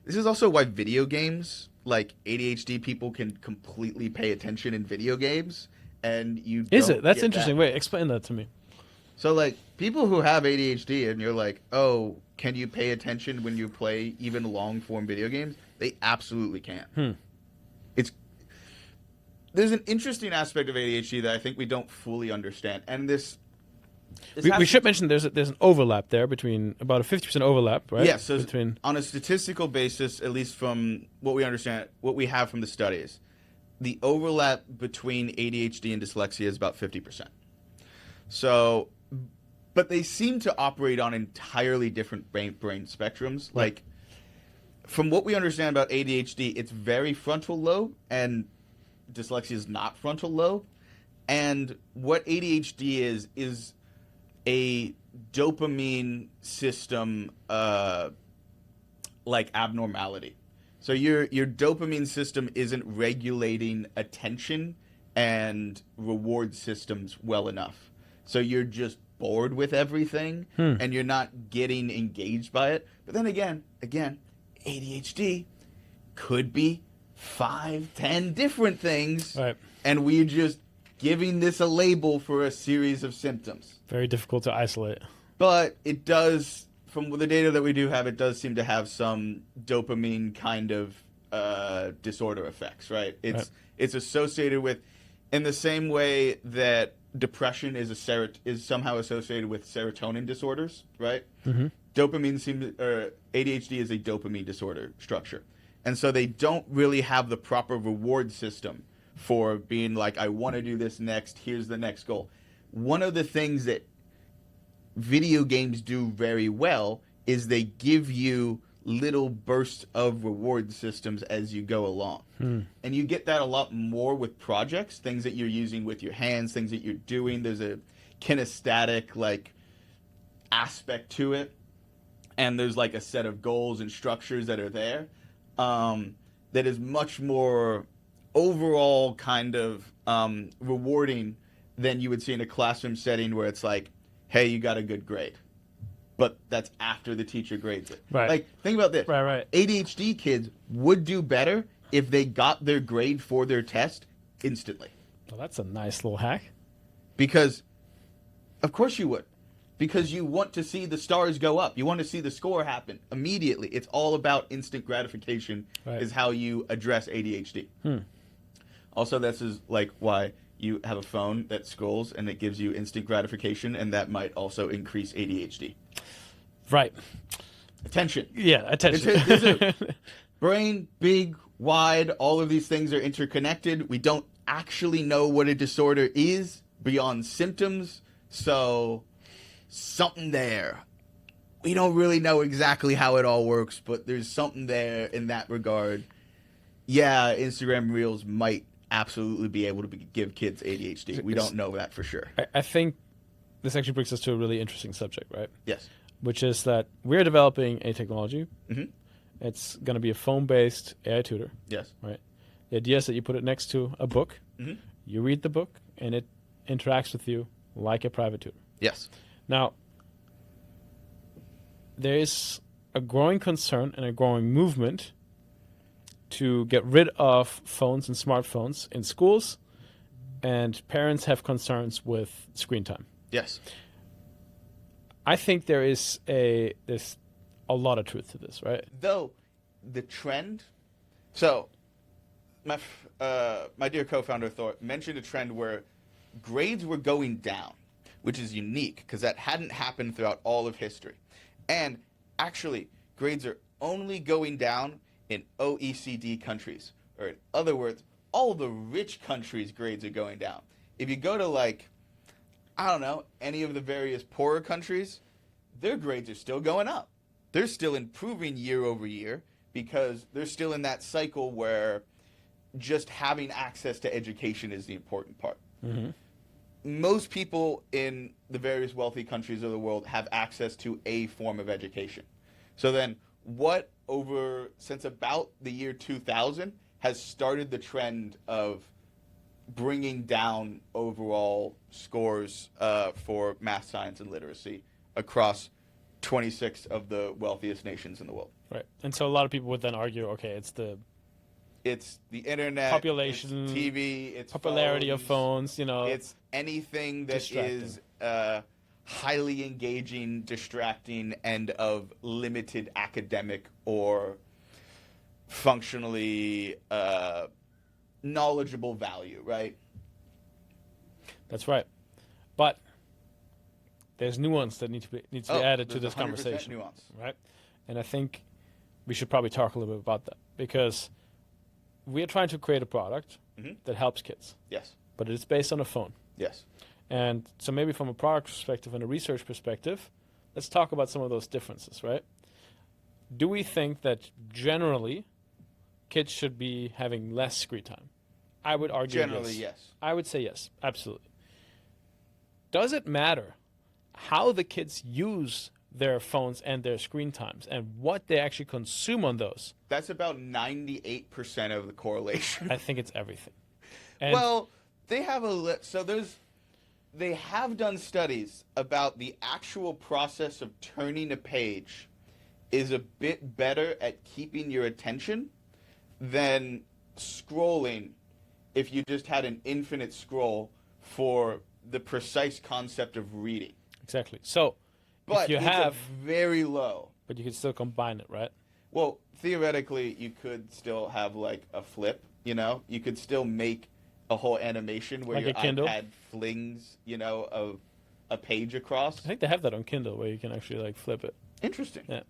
S2: This is also why video games, like ADHD people can completely pay attention in video games, and you don't.
S1: Is it? That's
S2: get
S1: interesting.
S2: that.
S1: Wait, explain that to me.
S2: So, like, people who have ADHD and you're like, oh, can you pay attention when you play even long-form video games? They absolutely can. There's an interesting aspect of ADHD that I think we don't fully understand. And
S1: we should mention there's an overlap there between about a 50% overlap, right?
S2: Yeah, so
S1: between
S2: on a statistical basis, at least from what we understand, what we have from the studies, the overlap between ADHD and dyslexia is about 50%. So, but they seem to operate on entirely different brain spectrums. Like, from what we understand about ADHD, it's very frontal lobe, and dyslexia is not frontal lobe. And what ADHD is a dopamine system like abnormality. So your dopamine system isn't regulating attention and reward systems well enough. So you're just bored with everything and you're not getting engaged by it. But then again, ADHD could be 5, 10 different things.
S1: Right.
S2: And we're just giving this a label for a series of symptoms.
S1: Very difficult to isolate.
S2: But it does, from the data that we do have, it does seem to have some dopamine kind of disorder effects, right? It's associated with, in the same way that depression is somehow associated with serotonin disorders, right? Mm-hmm. ADHD is a dopamine disorder structure. And so they don't really have the proper reward system for being like, I want to do this next, here's the next goal. One of the things that video games do very well is they give you little bursts of reward systems as you go along. And you get that a lot more with projects, things that you're using with your hands, things that you're doing. There's a kinesthetic like aspect to it. And there's like a set of goals and structures that are there that is much more overall kind of rewarding than you would see in a classroom setting where it's like, hey, you got a good grade. But that's after the teacher grades it.
S1: Right.
S2: Like, think about this.
S1: Right.
S2: ADHD kids would do better if they got their grade for their test instantly.
S1: Well, that's a nice little hack.
S2: Because, of course you would. Because you want to see the stars go up. You want to see the score happen immediately. It's all about instant gratification is how you address ADHD. Also, this is like why you have a phone that scrolls and it gives you instant gratification, and that might also increase ADHD.
S1: Right.
S2: Attention.
S1: Yeah, attention.
S2: Brain, big, wide, all of these things are interconnected. We don't actually know what a disorder is beyond symptoms, so something there. We don't really know exactly how it all works, but there's something there in that regard. Yeah, Instagram Reels might absolutely be able to give kids ADHD. We don't know that for sure.
S1: I think this actually brings us to a really interesting subject, right?
S2: Yes.
S1: Which is that we're developing a technology.
S2: Mm-hmm.
S1: It's going to be a phone-based AI tutor.
S2: Yes.
S1: Right. The idea is that you put it next to a book, you read the book, and it interacts with you like a private tutor.
S2: Yes.
S1: Now, there is a growing concern and a growing movement to get rid of phones and smartphones in schools, and parents have concerns with screen time.
S2: Yes.
S1: I think there's a lot of truth to this, right?
S2: Though the trend, so my dear co-founder Thore mentioned a trend where grades were going down, which is unique because that hadn't happened throughout all of history. And actually, grades are only going down in OECD countries. Or in other words, all the rich countries' grades are going down. If you go to like, I don't know, any of the various poorer countries, their grades are still going up. They're still improving year over year because they're still in that cycle where just having access to education is the important part. Mm-hmm. Most people in the various wealthy countries of the world have access to a form of education. So then what since about the year 2000 has started the trend of bringing down overall scores for math, science, and literacy across 26 of the wealthiest nations in the world.
S1: Right. And so a lot of people would then argue, okay, it's the
S2: internet,
S1: population,
S2: it's TV, it's
S1: popularity of phones,
S2: It's anything that is highly engaging, distracting, and of limited academic or functionally knowledgeable value, right?
S1: That's right. But there's nuance that needs to be added to this conversation.
S2: Nuance.
S1: Right? And I think we should probably talk a little bit about that because we are trying to create a product that helps kids.
S2: Yes.
S1: But it's based on a phone.
S2: Yes.
S1: And so maybe from a product perspective and a research perspective, let's talk about some of those differences, right? Do we think that generally kids should be having less screen time? I would argue
S2: Generally, yes.
S1: I would say yes, absolutely. Does it matter how the kids use their phones and their screen times and what they actually consume on those?
S2: That's about 98% of the correlation.
S1: I think it's everything. And
S2: Well, they have they have done studies about the actual process of turning a page is a bit better at keeping your attention than scrolling if you just had an infinite scroll for the precise concept of reading.
S1: exactly. So
S2: But
S1: if you
S2: it's
S1: have,
S2: very low.
S1: but you can still combine it, right?
S2: Well, theoretically, you could still have like a flip, you know? You could still make a whole animation where
S1: Like
S2: your
S1: a Kindle?
S2: iPad flings, you know, a page across.
S1: I think they have that on Kindle where you can actually like flip it.
S2: Interesting.
S1: Yeah.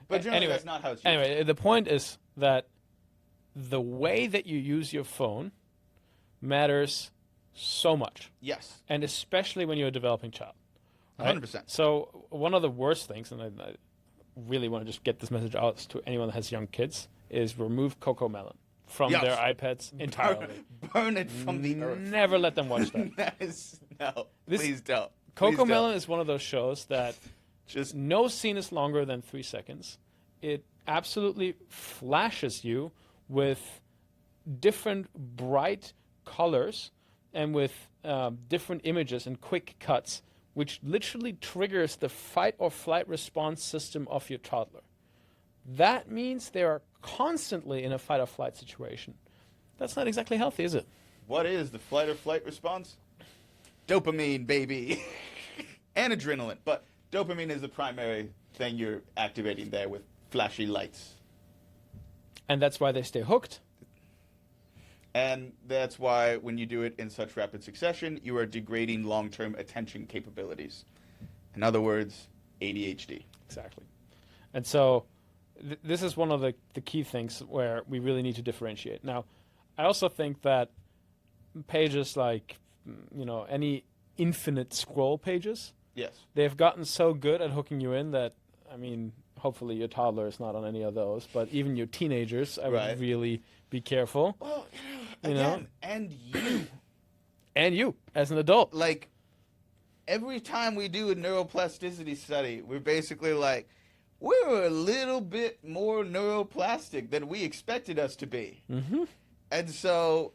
S2: But generally,
S1: Anyway,
S2: that's not how it's used.
S1: Anyway, the point is that the way that you use your phone matters so much,
S2: Yes,
S1: and especially when you're a developing child. Right?
S2: 100%.
S1: So one of the worst things, and I really want to just get this message out to anyone that has young kids, is remove Coco Melon from
S2: Yes.
S1: their iPads entirely.
S2: Burn it from the earth.
S1: Never let them watch that.
S2: That is, no,
S1: This-
S2: please don't.
S1: Coco
S2: Please don't.
S1: Melon is one of those shows that
S2: Just
S1: no scene is longer than 3 seconds. It absolutely flashes you with different bright colors and with different images and quick cuts, which literally triggers the fight or flight response system of your toddler. That means they are constantly in a fight or flight situation. That's not exactly healthy, is it?
S2: what is the flight or flight response? Dopamine, baby. And adrenaline. But dopamine is the primary thing you're activating there with flashy lights.
S1: And that's why they stay hooked.
S2: And that's why when you do it in such rapid succession, you are degrading long-term attention capabilities. In other words, ADHD.
S1: Exactly. And so this is one of the key things where we really need to differentiate. Now, I also think that pages like, any infinite scroll pages,
S2: Yes.
S1: they've gotten so good at hooking you in that, hopefully your toddler is not on any of those, but even your teenagers, I
S2: Right.
S1: would really be careful.
S2: Well,
S1: You know?
S2: again, and you.
S1: And you, as an adult.
S2: Like, every time we do a neuroplasticity study, we're basically like, we're a little bit more neuroplastic than we expected us to be.
S1: Mm-hmm.
S2: And so,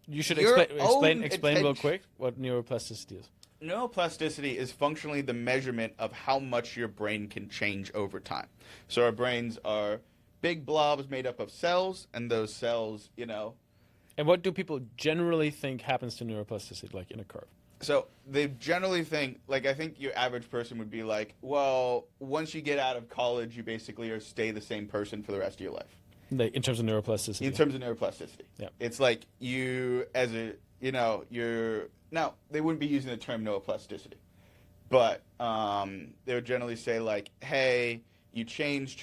S1: You should
S2: Your
S1: explain
S2: own
S1: real
S2: attention-
S1: quick what neuroplasticity is.
S2: neuroplasticity is functionally the measurement of how much your brain can change over time. So our brains are big blobs made up of cells, and those cells,
S1: And what do people generally think happens to neuroplasticity, like in a curve?
S2: so they generally think, like, I think your average person would be like, well, once you get out of college, you basically stay the same person for the rest of your life.
S1: Like, in terms of neuroplasticity.
S2: In terms of neuroplasticity.
S1: Yeah.
S2: It's like now, they wouldn't be using the term neuroplasticity, but they would generally say, like, hey, you change.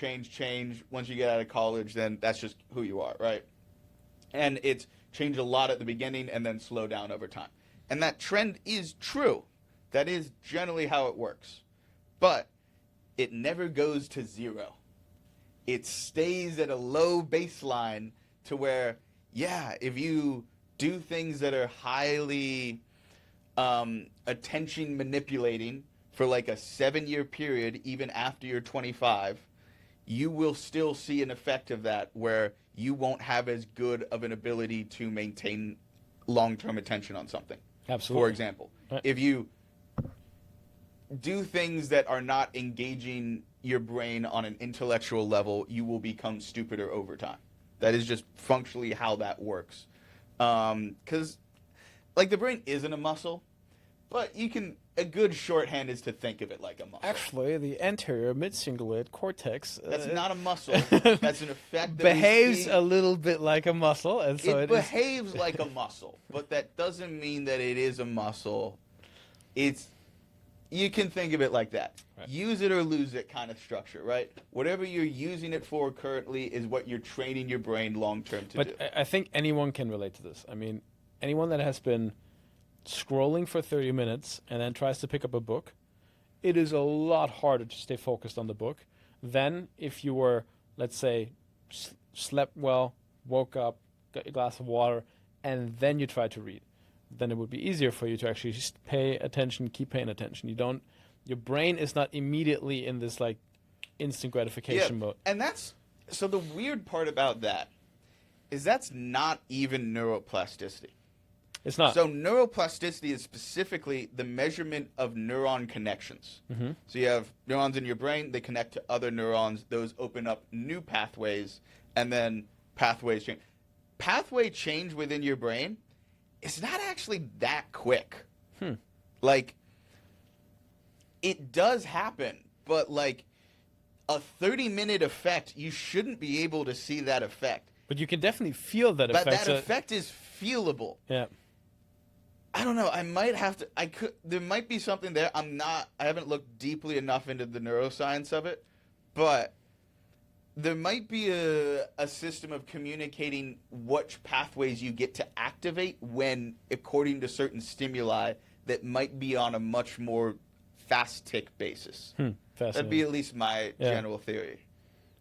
S2: Once you get out of college, then that's just who you are, right? And it's changed a lot at the beginning and then slow down over time. And that trend is true. That is generally how it works. But it never goes to zero. It stays at a low baseline to where, if you do things that are highly attention manipulating for like a 7-year period, even after you're 25, you will still see an effect of that where you won't have as good of an ability to maintain long-term attention on something.
S1: Absolutely.
S2: For example,
S1: Right.
S2: if you do things that are not engaging your brain on an intellectual level, you will become stupider over time. That is just functionally how that works. Because, like, the brain isn't a muscle, but a good shorthand is to think of it like a muscle.
S1: Actually, the anterior mid-cingulate cortex
S2: That's not a muscle. That's an effect that
S1: behaves
S2: we see.
S1: a little bit like a muscle, and so
S2: It behaves like a muscle, but that doesn't mean that it is a muscle. You can think of it like that.
S1: Right.
S2: Use it or lose it kind of structure, right? Whatever you're using it for currently is what you're training your brain long term to do.
S1: But I think anyone can relate to this. I mean, anyone that has been scrolling for 30 minutes and then tries to pick up a book, it is a lot harder to stay focused on the book than if you were, let's say, slept well, woke up, got your glass of water, and then you try to read. Then it would be easier for you to actually just pay attention, keep paying attention. Your brain is not immediately in this like instant gratification mode.
S2: And so the weird part about that is that's not even neuroplasticity.
S1: It's not.
S2: So neuroplasticity is specifically the measurement of neuron connections.
S1: Mm-hmm.
S2: So you have neurons in your brain, they connect to other neurons, those open up new pathways, and then pathways change. Pathway change within your brain is not actually that quick. Like, it does happen, but like a 30-minute effect, you shouldn't be able to see that effect.
S1: But you can definitely feel that effect.
S2: But that effect is feelable.
S1: Yeah.
S2: I don't know. I might have to. There might be something there. I haven't looked deeply enough into the neuroscience of it, but there might be a system of communicating which pathways you get to activate when, according to certain stimuli, that might be on a much more fast tick basis. That'd be at least my general theory.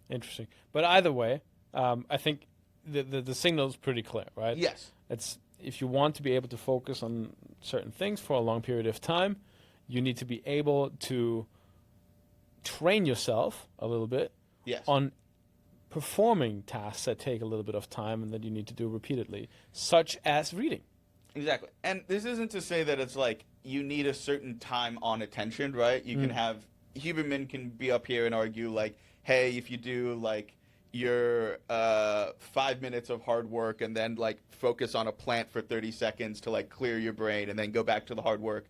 S1: Interesting. But either way, I think the signal is pretty clear, right?
S2: Yes.
S1: It's if you want to be able to focus on certain things for a long period of time, you need to be able to train yourself a little bit on performing tasks that take a little bit of time and that you need to do repeatedly, such as reading.
S2: Exactly. And this isn't to say that it's like you need a certain time on attention, right? You can have Huberman can be up here and argue like, hey, if you do like your 5 minutes of hard work and then like focus on a plant for 30 seconds to like clear your brain and then go back to the hard work,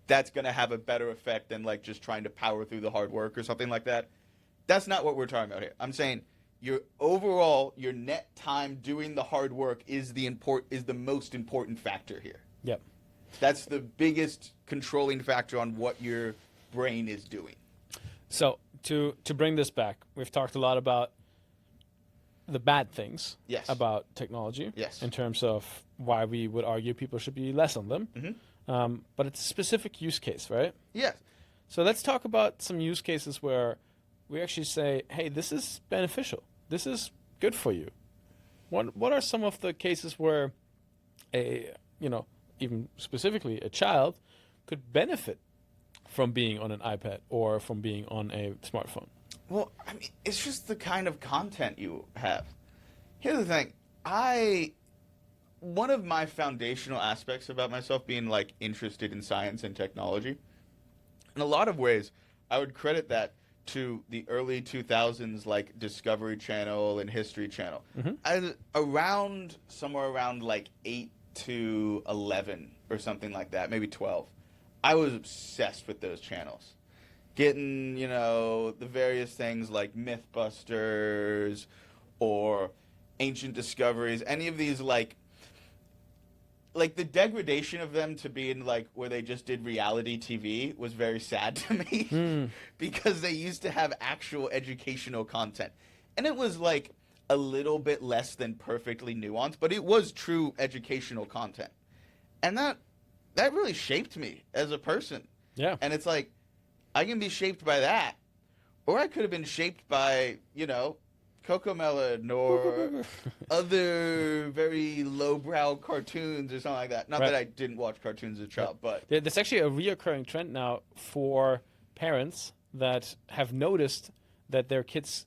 S2: that's going to have a better effect than like just trying to power through the hard work or something like that. That's not what we're talking about here. I'm saying your net time doing the hard work is the most important factor here.
S1: Yep.
S2: That's the biggest controlling factor on what your brain is doing.
S1: So to bring this back, we've talked a lot about the bad things about technology in terms of why we would argue people should be less on them. Mm-hmm. But it's a specific use case, right?
S2: Yes.
S1: So let's talk about some use cases where we actually say, hey, this is beneficial. This is good for you. What are some of the cases where even specifically a child could benefit from being on an iPad or from being on a smartphone?
S2: Well, I mean, it's just the kind of content you have. Here's the thing. One of my foundational aspects about myself being, like, interested in science and technology, in a lot of ways, I would credit that to the early 2000s, like, Discovery Channel and History Channel. Mm-hmm. Somewhere around, like, 8 to 11 or something like that, maybe 12, I was obsessed with those channels. Getting, the various things like Mythbusters or Ancient Discoveries, any of these, like the degradation of them to being, like, where they just did reality TV was very sad to me because they used to have actual educational content. And it was, like, a little bit less than perfectly nuanced, but it was true educational content. And that really shaped me as a person.
S1: Yeah.
S2: And it's like, I can be shaped by that, or I could have been shaped by, Cocomelon or other very lowbrow cartoons or something like that. Not that I didn't watch cartoons as a child, but
S1: there's actually a reoccurring trend now for parents that have noticed that their kids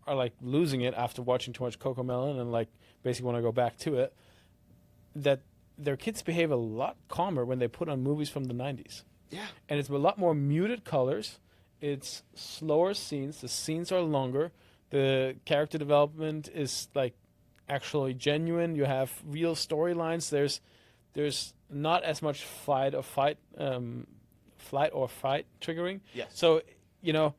S1: are like losing it after watching too much Cocomelon and like basically want to go back to it. That their kids behave a lot calmer when they put on movies from the 90s.
S2: Yeah.
S1: And it's a lot more muted colors. It's slower scenes. The scenes are longer. The character development is like actually genuine. You have real storylines. There's not as much flight or fight triggering.
S2: Yes.
S1: So, and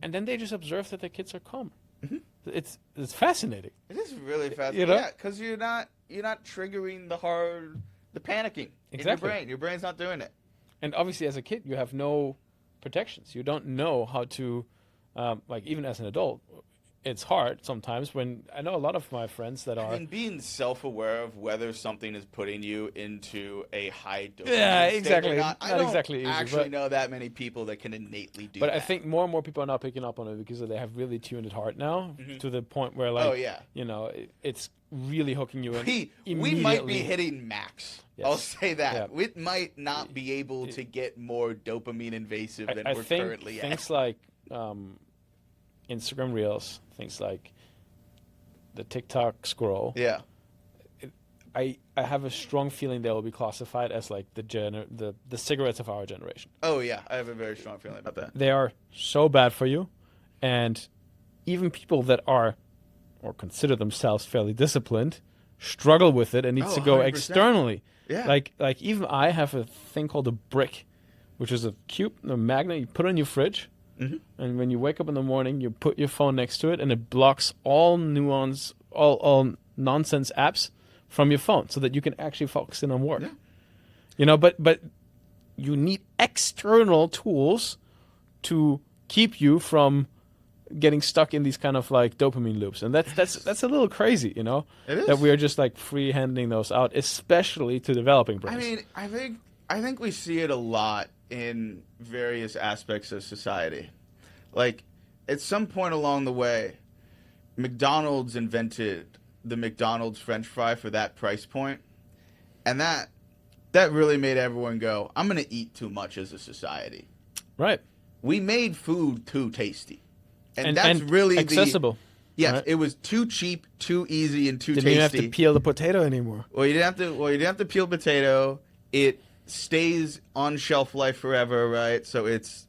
S1: then they just observe that the kids are calmer. Mm-hmm. It's fascinating.
S2: It is really fascinating. Yeah, because you're not triggering the panicking in your brain. Your brain's not doing it.
S1: And obviously, as a kid, you have no protections. You don't know how to, even as an adult, it's hard sometimes when I know a lot of my friends that are.
S2: And being self-aware of whether something is putting you into a high dopamine
S1: Yeah,
S2: state
S1: exactly.
S2: or not. I
S1: Not
S2: don't
S1: exactly easy,
S2: actually
S1: but-
S2: know that many people that can innately do
S1: But
S2: that.
S1: I think more and more people are now picking up on it because they have really tuned it hard now to the point where, like,
S2: Oh, yeah.
S1: you know, it's really hooking you in.
S2: We might be
S1: immediately.
S2: hitting max.
S1: Yes.
S2: I'll say that.
S1: Yeah.
S2: We might not be able to get more dopamine invasive than
S1: I
S2: we're
S1: think
S2: currently at.
S1: things like Instagram Reels, things like the TikTok scroll.
S2: Yeah.
S1: I have a strong feeling they will be classified as like the cigarettes of our generation.
S2: Oh, yeah. I have a very strong feeling about that.
S1: They are so bad for you, and even people that are or consider themselves fairly disciplined struggle with it and needs to go
S2: 100%.
S1: externally.
S2: Yeah.
S1: Like even I have a thing called a brick, which is a magnet you put on your fridge, and when you wake up in the morning, you put your phone next to it, and it blocks all all nonsense apps from your phone, so that you can actually focus in on work.
S2: Yeah.
S1: You know, but you need external tools to keep you from getting stuck in these kind of like dopamine loops, and that's a little crazy, you know.
S2: It is.
S1: That we are just like free-handing those out, especially to developing brains.
S2: I mean, I think we see it a lot in various aspects of society. Like, at some point along the way, McDonald's invented the McDonald's French fry for that price point, and that really made everyone go, "I'm going to eat too much as a society."
S1: Right.
S2: We made food too tasty, and that's really
S1: accessible.
S2: Yes,
S1: right?
S2: it was too cheap, too easy, and too
S1: Didn't
S2: tasty.
S1: even have to peel the potato anymore.
S2: Well, you didn't have to peel potato. It stays on shelf life forever, right? So it's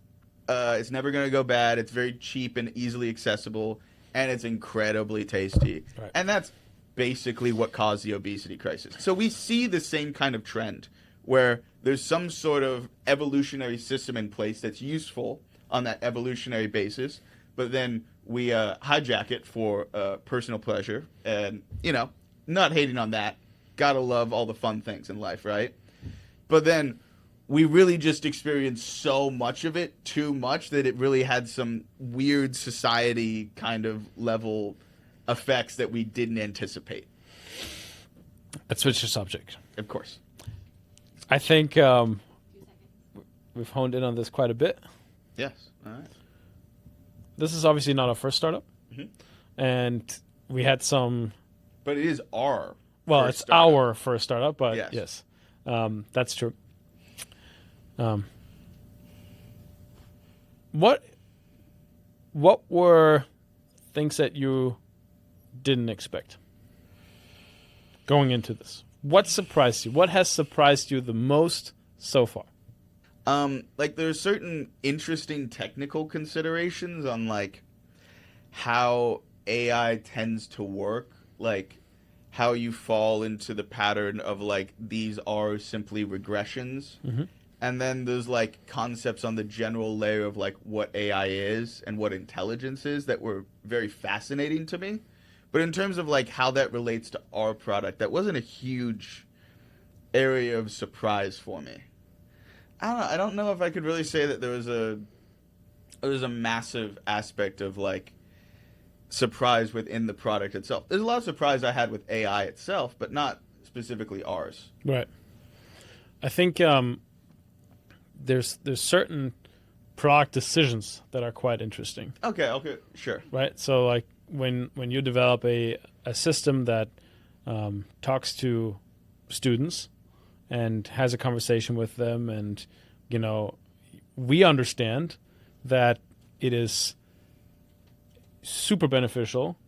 S2: never going to go bad. It's very cheap and easily accessible, and it's incredibly tasty.
S1: Right.
S2: And that's basically what caused the obesity crisis. So we see the same kind of trend where there's some sort of evolutionary system in place that's useful on that evolutionary basis, but then we hijack it for personal pleasure. And, you know, not hating on that. Gotta love all the fun things in life, right? But then we really just experienced so much of it, too much, that it really had some weird society kind of level effects that we didn't anticipate.
S1: Let's switch the subject.
S2: Of course.
S1: I think we've honed in on this quite a bit.
S2: Yes. All right.
S1: This is obviously not our first startup, and we had some.
S2: But it is our.
S1: Well,
S2: first
S1: it's
S2: startup.
S1: our first startup, but
S2: Yes.
S1: that's true. What were things that you didn't expect going into this? What surprised you? What has surprised you the most so far?
S2: Like there's certain interesting technical considerations on like how AI tends to work, like how you fall into the pattern of like these are simply regressions. And then there's like concepts on the general layer of like what AI is and what intelligence is that were very fascinating to me. But in terms of like how that relates to our product, that wasn't a huge area of surprise for me. I don't know if I could really say that there was a massive aspect of like surprise within the product itself. There's a lot of surprise I had with AI itself, but not specifically ours.
S1: Right. I think there's certain product decisions that are quite interesting.
S2: Okay, sure.
S1: Right. So like when you develop a system that talks to students and has a conversation with them, and you know, we understand that it is super beneficial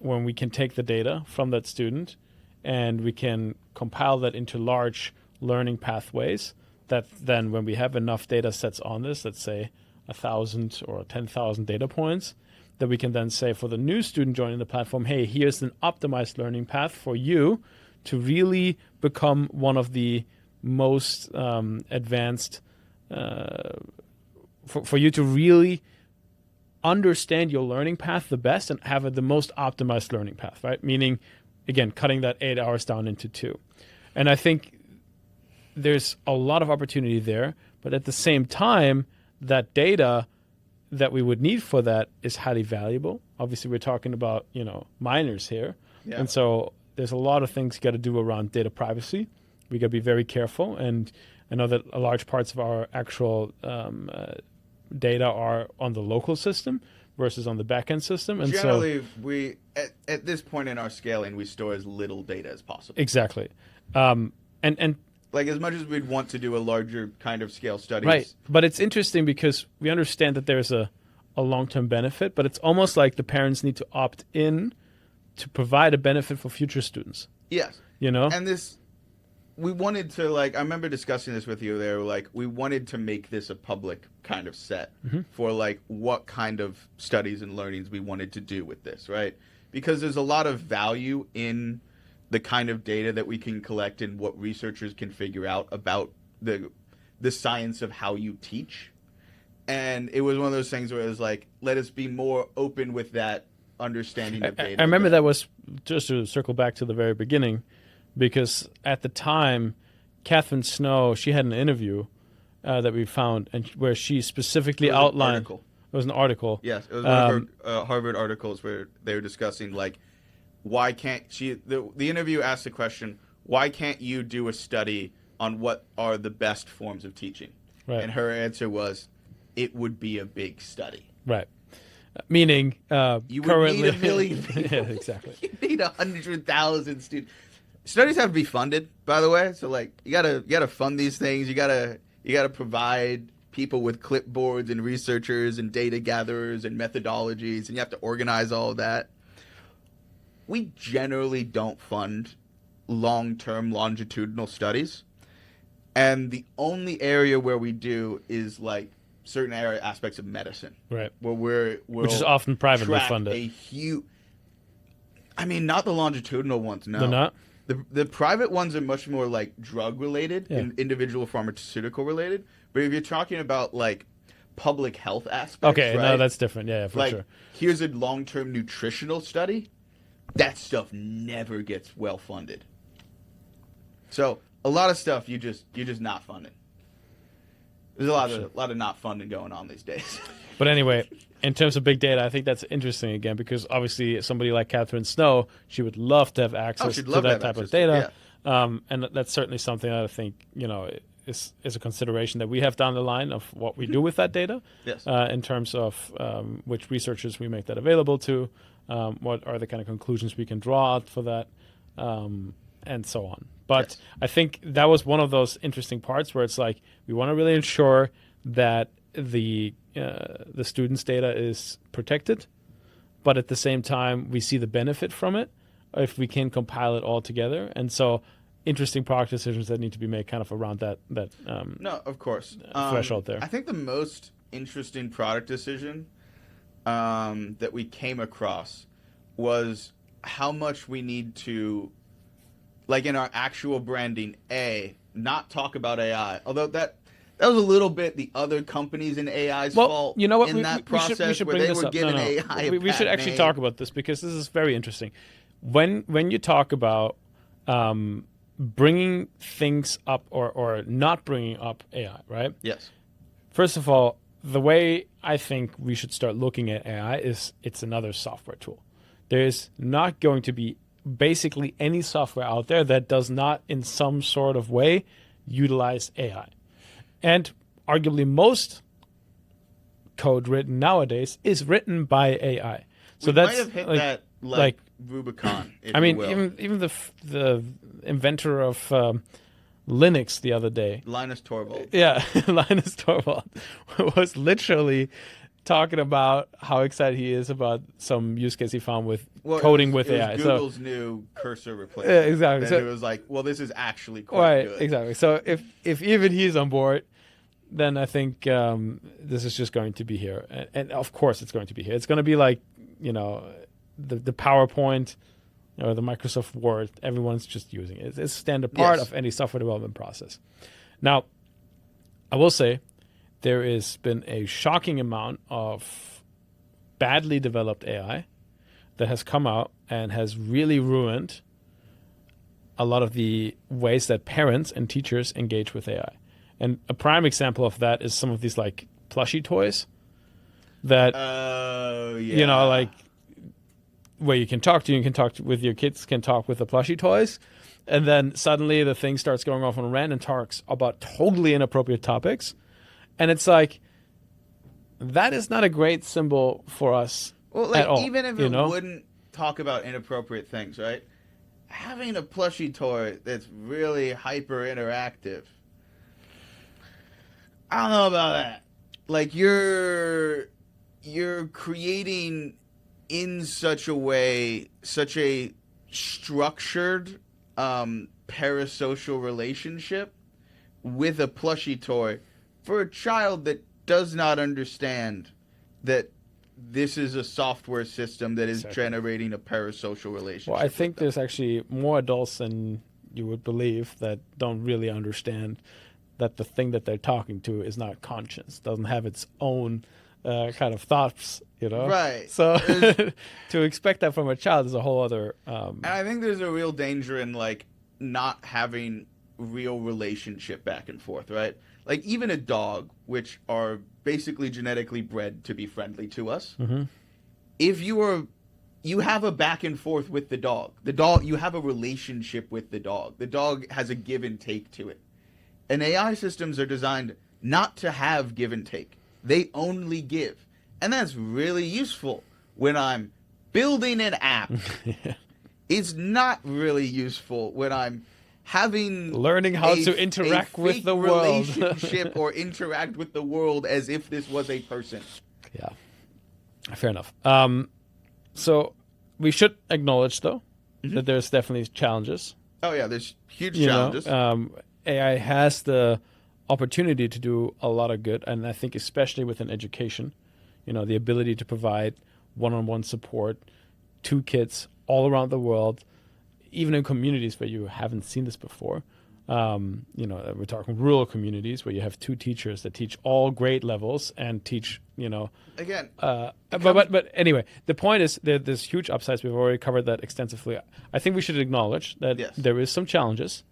S1: when we can take the data from that student and we can compile that into large learning pathways that then when we have enough data sets on this, let's say 1,000 or 10,000 data points, that we can then say for the new student joining the platform, hey, here's an optimized learning path for you to really become one of the most advanced, for you to really understand your learning path the best and have the most optimized learning path, right? Meaning, again, cutting that 8 hours down into 2. And I think there's a lot of opportunity there, but at the same time, that data that we would need for that is highly valuable. Obviously, we're talking about, minors here.
S2: Yeah.
S1: And so there's a lot of things you got to do around data privacy. We got to be very careful. And I know that a large parts of our actual data are on the local system versus on the backend system. And
S2: generally, we at this point in our scaling, we store as little data as possible.
S1: Exactly. And
S2: like as much as we'd want to do a larger kind of scale studies.
S1: Right. But it's interesting because we understand that there's a long-term benefit, but it's almost like the parents need to opt in to provide a benefit for future students.
S2: Yes. And this, we wanted to, like, I remember discussing this with you there, like, we wanted to make this a public kind of set for, like, what kind of studies and learnings we wanted to do with this, right? Because there's a lot of value in the kind of data that we can collect and what researchers can figure out about the science of how you teach. And it was one of those things where it was like, let us be more open with that understanding of data.
S1: I remember that was, just to circle back to the very beginning, because at the time, Catherine Snow, she had an interview that we found, and where she specifically outlined. It was an article.
S2: Yes, it was one of her Harvard articles where they were discussing, like, why can't she? The interview asked the question, why can't you do a study on what are the best forms of teaching?
S1: Right.
S2: And her answer was, it would be a big study.
S1: Right. Meaning,
S2: you
S1: currently,
S2: would need 1 million people.
S1: Yeah, exactly.
S2: You need 100,000 students. Studies have to be funded, by the way. So, like, you gotta fund these things. You gotta provide people with clipboards and researchers and data gatherers and methodologies, and you have to organize all of that. We generally don't fund long-term longitudinal studies, and the only area where we do is like certain aspects of medicine,
S1: right?
S2: Where
S1: which is often privately funded.
S2: I mean, not the longitudinal ones. No,
S1: they're not.
S2: The private ones are much more like drug related and individual pharmaceutical related. But if you're talking about like public health aspects,
S1: okay,
S2: right?
S1: No, that's different. Yeah, for
S2: like,
S1: sure.
S2: Here's a long-term nutritional study. That stuff never gets well funded. So a lot of stuff you're just not funding. There's a lot of not funding going on these days.
S1: But anyway, in terms of big data, I think that's interesting again, because obviously somebody like Catherine Snow, she would love to have access to that type of data. And that's certainly something that I think, is a consideration that we have down the line of what we do with that data.
S2: Yes.
S1: In terms of which researchers we make that available to, what are the kind of conclusions we can draw out for that, and so on. But I think that was one of those interesting parts where it's like, we want to really ensure that the students' data is protected, but at the same time, we see the benefit from it if we can compile it all together. And so interesting product decisions that need to be made kind of around that
S2: no, of course.
S1: Threshold there.
S2: I think the most interesting product decision that we came across was how much we need to, like in our actual branding, not talk about AI. Although that was a little bit the other companies in AI's fault.
S1: You know what?
S2: In that process
S1: we should
S2: where
S1: bring
S2: they
S1: this
S2: were
S1: up.
S2: giving
S1: No.
S2: AI a
S1: we should
S2: bad
S1: actually
S2: name.
S1: talk about this, because this is very interesting. When you talk about bringing things up or not bringing up AI, right?
S2: Yes.
S1: First of all, the way I think we should start looking at AI is it's another software tool. There's not going to be basically any software out there that does not in some sort of way utilize AI. And arguably most code written nowadays is written by AI. So
S2: we
S1: that's
S2: might have hit
S1: like,
S2: that like Rubicon. If
S1: I mean,
S2: you will.
S1: even the inventor of Linux the other day,
S2: Linus Torvald.
S1: yeah, Linus Torvald was literally talking about how excited he is about some use case he found with coding with AI.
S2: It was Google's new cursor replacement.
S1: Yeah, exactly.
S2: And
S1: So,
S2: it was like, well, this is actually quite good.
S1: Exactly. So if even he's on board, then I think this is just going to be here. And of course it's going to be here. It's going to be like, the PowerPoint or the Microsoft Word. Everyone's just using it. It's a standard part of any software development process. Now, I will say there has been a shocking amount of badly developed AI that has come out and has really ruined a lot of the ways that parents and teachers engage with AI. And a prime example of that is some of these like plushie toys that
S2: Oh, yeah.
S1: you know, like where you can talk with your kids, can talk with the plushie toys, and then suddenly the thing starts going off on a rant and talks about totally inappropriate topics, and it's like that is not a great symbol for us
S2: Well, like,
S1: at all.
S2: even if
S1: you
S2: it
S1: know?
S2: wouldn't talk about inappropriate things, right? Having a plushie toy that's really hyper interactive, I don't know about that. Like, you're creating in such a way, such a structured parasocial relationship with a plushie toy for a child that does not understand that this is a software system that is generating a parasocial relationship.
S1: Well, I think there's actually more adults than you would believe that don't really understand that the thing that they're talking to is not conscious, doesn't have its own kind of thoughts, you know?
S2: Right.
S1: So to expect that from a child is a whole other...
S2: And I think there's a real danger in, like, not having real relationship back and forth, right? Like, even a dog, which are basically genetically bred to be friendly to us, if you have a back and forth with the dog, you have a relationship with the dog has a give and take to it. And AI systems are designed not to have give and take. They only give. And that's really useful when I'm building an app. It's not really useful when I'm
S1: learning how to interact with the world.
S2: relationship or interact with the world as if this was a person.
S1: Yeah, fair enough. So we should acknowledge, though, that there's definitely challenges.
S2: Oh, yeah, there's huge
S1: You
S2: challenges.
S1: know, AI has the opportunity to do a lot of good, and I think especially within education, you know, the ability to provide one-on-one support to kids all around the world, even in communities where you haven't seen this before. You know, we're talking rural communities where you have 2 teachers that teach all grade levels and teach, you know.
S2: Again.
S1: But anyway, the point is that there's huge upsides. We've already covered that extensively. I think we should acknowledge that there is some challenges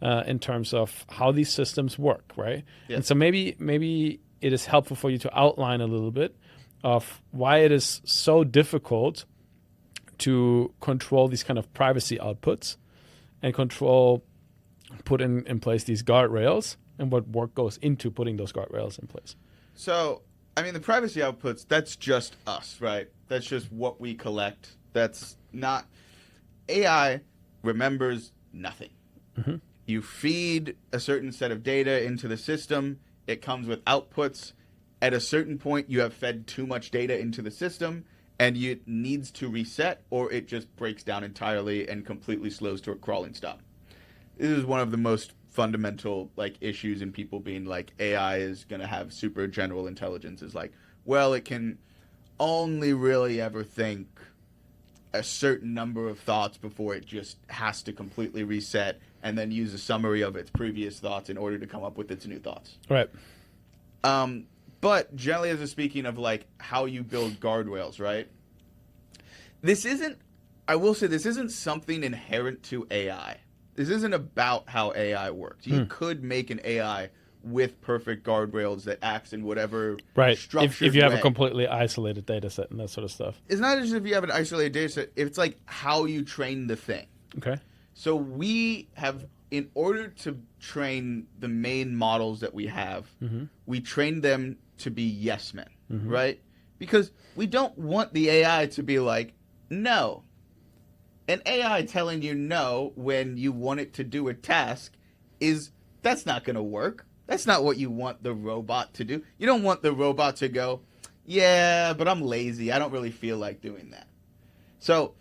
S1: in terms of how these systems work, right?
S2: Yes.
S1: And so maybe it is helpful for you to outline a little bit of why it is so difficult to control these kind of privacy outputs and put in place these guardrails, and what work goes into putting those guardrails in place.
S2: So, I mean, the privacy outputs, that's just us, right? That's just what we collect. That's not... AI remembers nothing. You feed a certain set of data into the system. It comes with outputs. At a certain point, you have fed too much data into the system, and it needs to reset, or it just breaks down entirely and completely slows to a crawling stop. This is one of the most fundamental, like, issues in people being like, AI is going to have super general intelligence. Is like, well, it can only really ever think a certain number of thoughts before it just has to completely reset and then use a summary of its previous thoughts in order to come up with its new thoughts.
S1: Right.
S2: But generally, as a speaking of, like, how you build guardrails, right? I will say, this isn't something inherent to AI. This isn't about how AI works. You could make an AI with perfect guardrails that acts in whatever structured
S1: if you have
S2: way.
S1: a completely isolated data set and that sort of stuff.
S2: It's not just if you have an isolated data set. It's like how you train the thing.
S1: Okay.
S2: So we have, in order to train the main models that we have, we train them to be yes men, right? Because we don't want the AI to be like, no. An AI telling you no when you want it to do a task that's not going to work. That's not what you want the robot to do. You don't want the robot to go, yeah, but I'm lazy. I don't really feel like doing that. So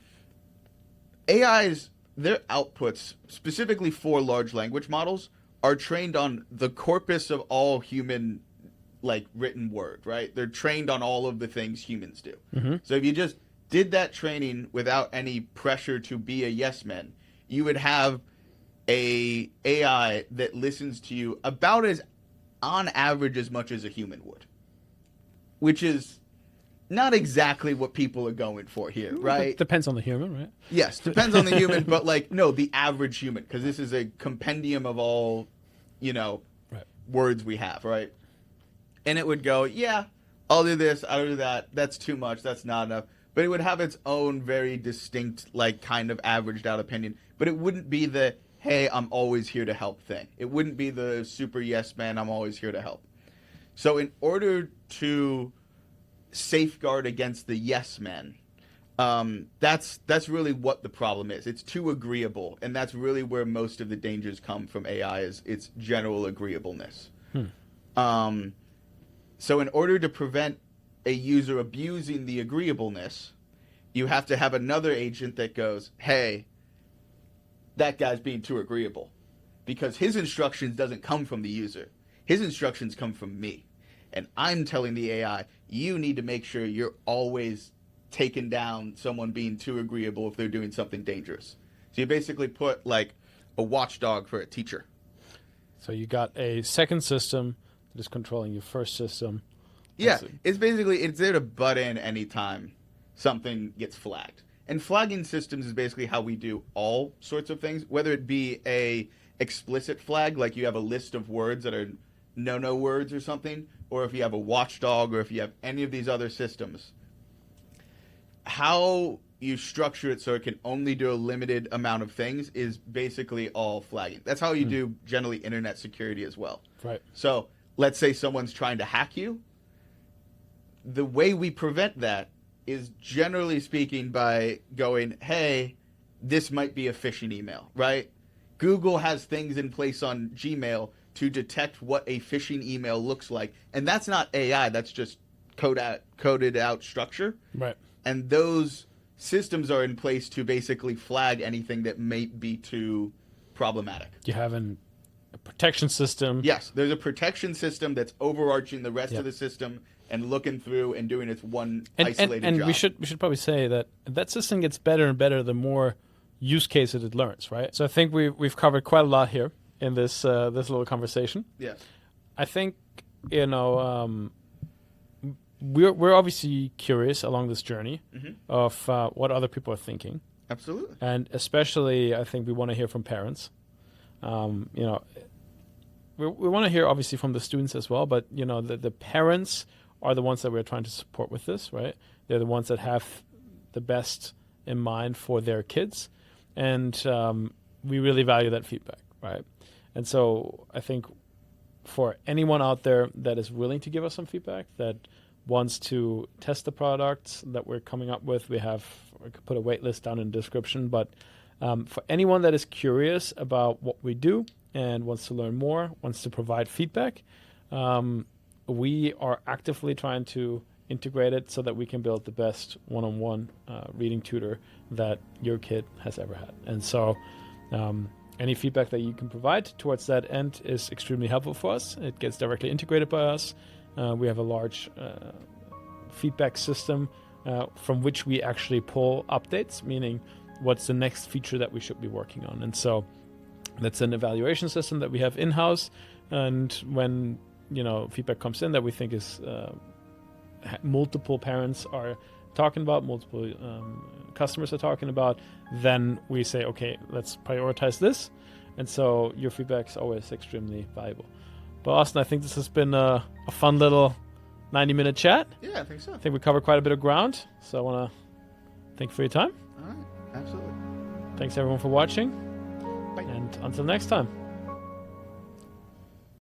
S2: AIs, their outputs, specifically for large language models, are trained on the corpus of all human, like, written word, right? They're trained on all of the things humans do. So if you just did that training without any pressure to be a yes man, you would have a AI that listens to you about as, on average, as much as a human would, which is not exactly what people are going for here, right?
S1: It depends on the human, right?
S2: Yes, depends on the human, but, like, no, the average human, because this is a compendium of all, you know, words we have, right? And it would go, yeah, I'll do this, I'll do that. That's too much. That's not enough. But it would have its own very distinct, like, kind of averaged out opinion. But it wouldn't be the, hey, I'm always here to help thing. It wouldn't be the super yes man, I'm always here to help. So in order to safeguard against the yes men, that's really what the problem is. It's too agreeable, and that's really where most of the dangers come from AI, is its general agreeableness. So in order to prevent a user abusing the agreeableness, you have to have another agent that goes, hey, that guy's being too agreeable, because his instructions doesn't come from the user. His instructions come from me. And I'm telling the AI, you need to make sure you're always taking down someone being too agreeable if they're doing something dangerous. So you basically put like a watchdog for a teacher.
S1: So you got a second system that is controlling your first system.
S2: Yeah, it's there to butt in anytime something gets flagged. And flagging systems is basically how we do all sorts of things, whether it be a explicit flag, like you have a list of words that are no words or something, or if you have a watchdog, or if you have any of these other systems. How you structure it so it can only do a limited amount of things is basically all flagging. That's how you do generally internet security as well.
S1: Right.
S2: So let's say someone's trying to hack you. The way we prevent that is, generally speaking, by going, hey, this might be a phishing email, right? Google has things in place on Gmail to detect what a phishing email looks like. And that's not AI, that's just coded out structure.
S1: Right.
S2: And those systems are in place to basically flag anything that may be too problematic.
S1: You have a protection system.
S2: Yes, there's a protection system that's overarching the rest of the system and looking through and doing its one isolated job.
S1: And we should probably say that system gets better and better the more use cases it learns, right? So I think we've covered quite a lot here in this little conversation.
S2: Yes.
S1: I think, we're obviously curious along this journey of what other people are thinking.
S2: Absolutely.
S1: And especially, I think we want to hear from parents. We want to hear obviously from the students as well, but the parents are the ones that we're trying to support with this, right? They're the ones that have the best in mind for their kids, and we really value that feedback, right? And so I think for anyone out there that is willing to give us some feedback, that wants to test the products that we're coming up with, I could put a waitlist down in the description, but for anyone that is curious about what we do and wants to learn more, wants to provide feedback, we are actively trying to integrate it so that we can build the best one-on-one reading tutor that your kid has ever had. And so any feedback that you can provide towards that end is extremely helpful for us. It gets directly integrated by us. We have a large feedback system from which we actually pull updates, meaning what's the next feature that we should be working on. And so that's an evaluation system that we have in-house. And when feedback comes in that we think is multiple parents are talking about, multiple customers are talking about, then we say, okay, let's prioritize this. And so your feedback is always extremely valuable. But Austin, I think this has been a fun little 90-minute chat.
S2: Yeah, I think so.
S1: I think we covered quite a bit of ground. So I want to thank you for your time.
S2: All right, absolutely.
S1: Thanks everyone for watching.
S2: Bye.
S1: And until next time.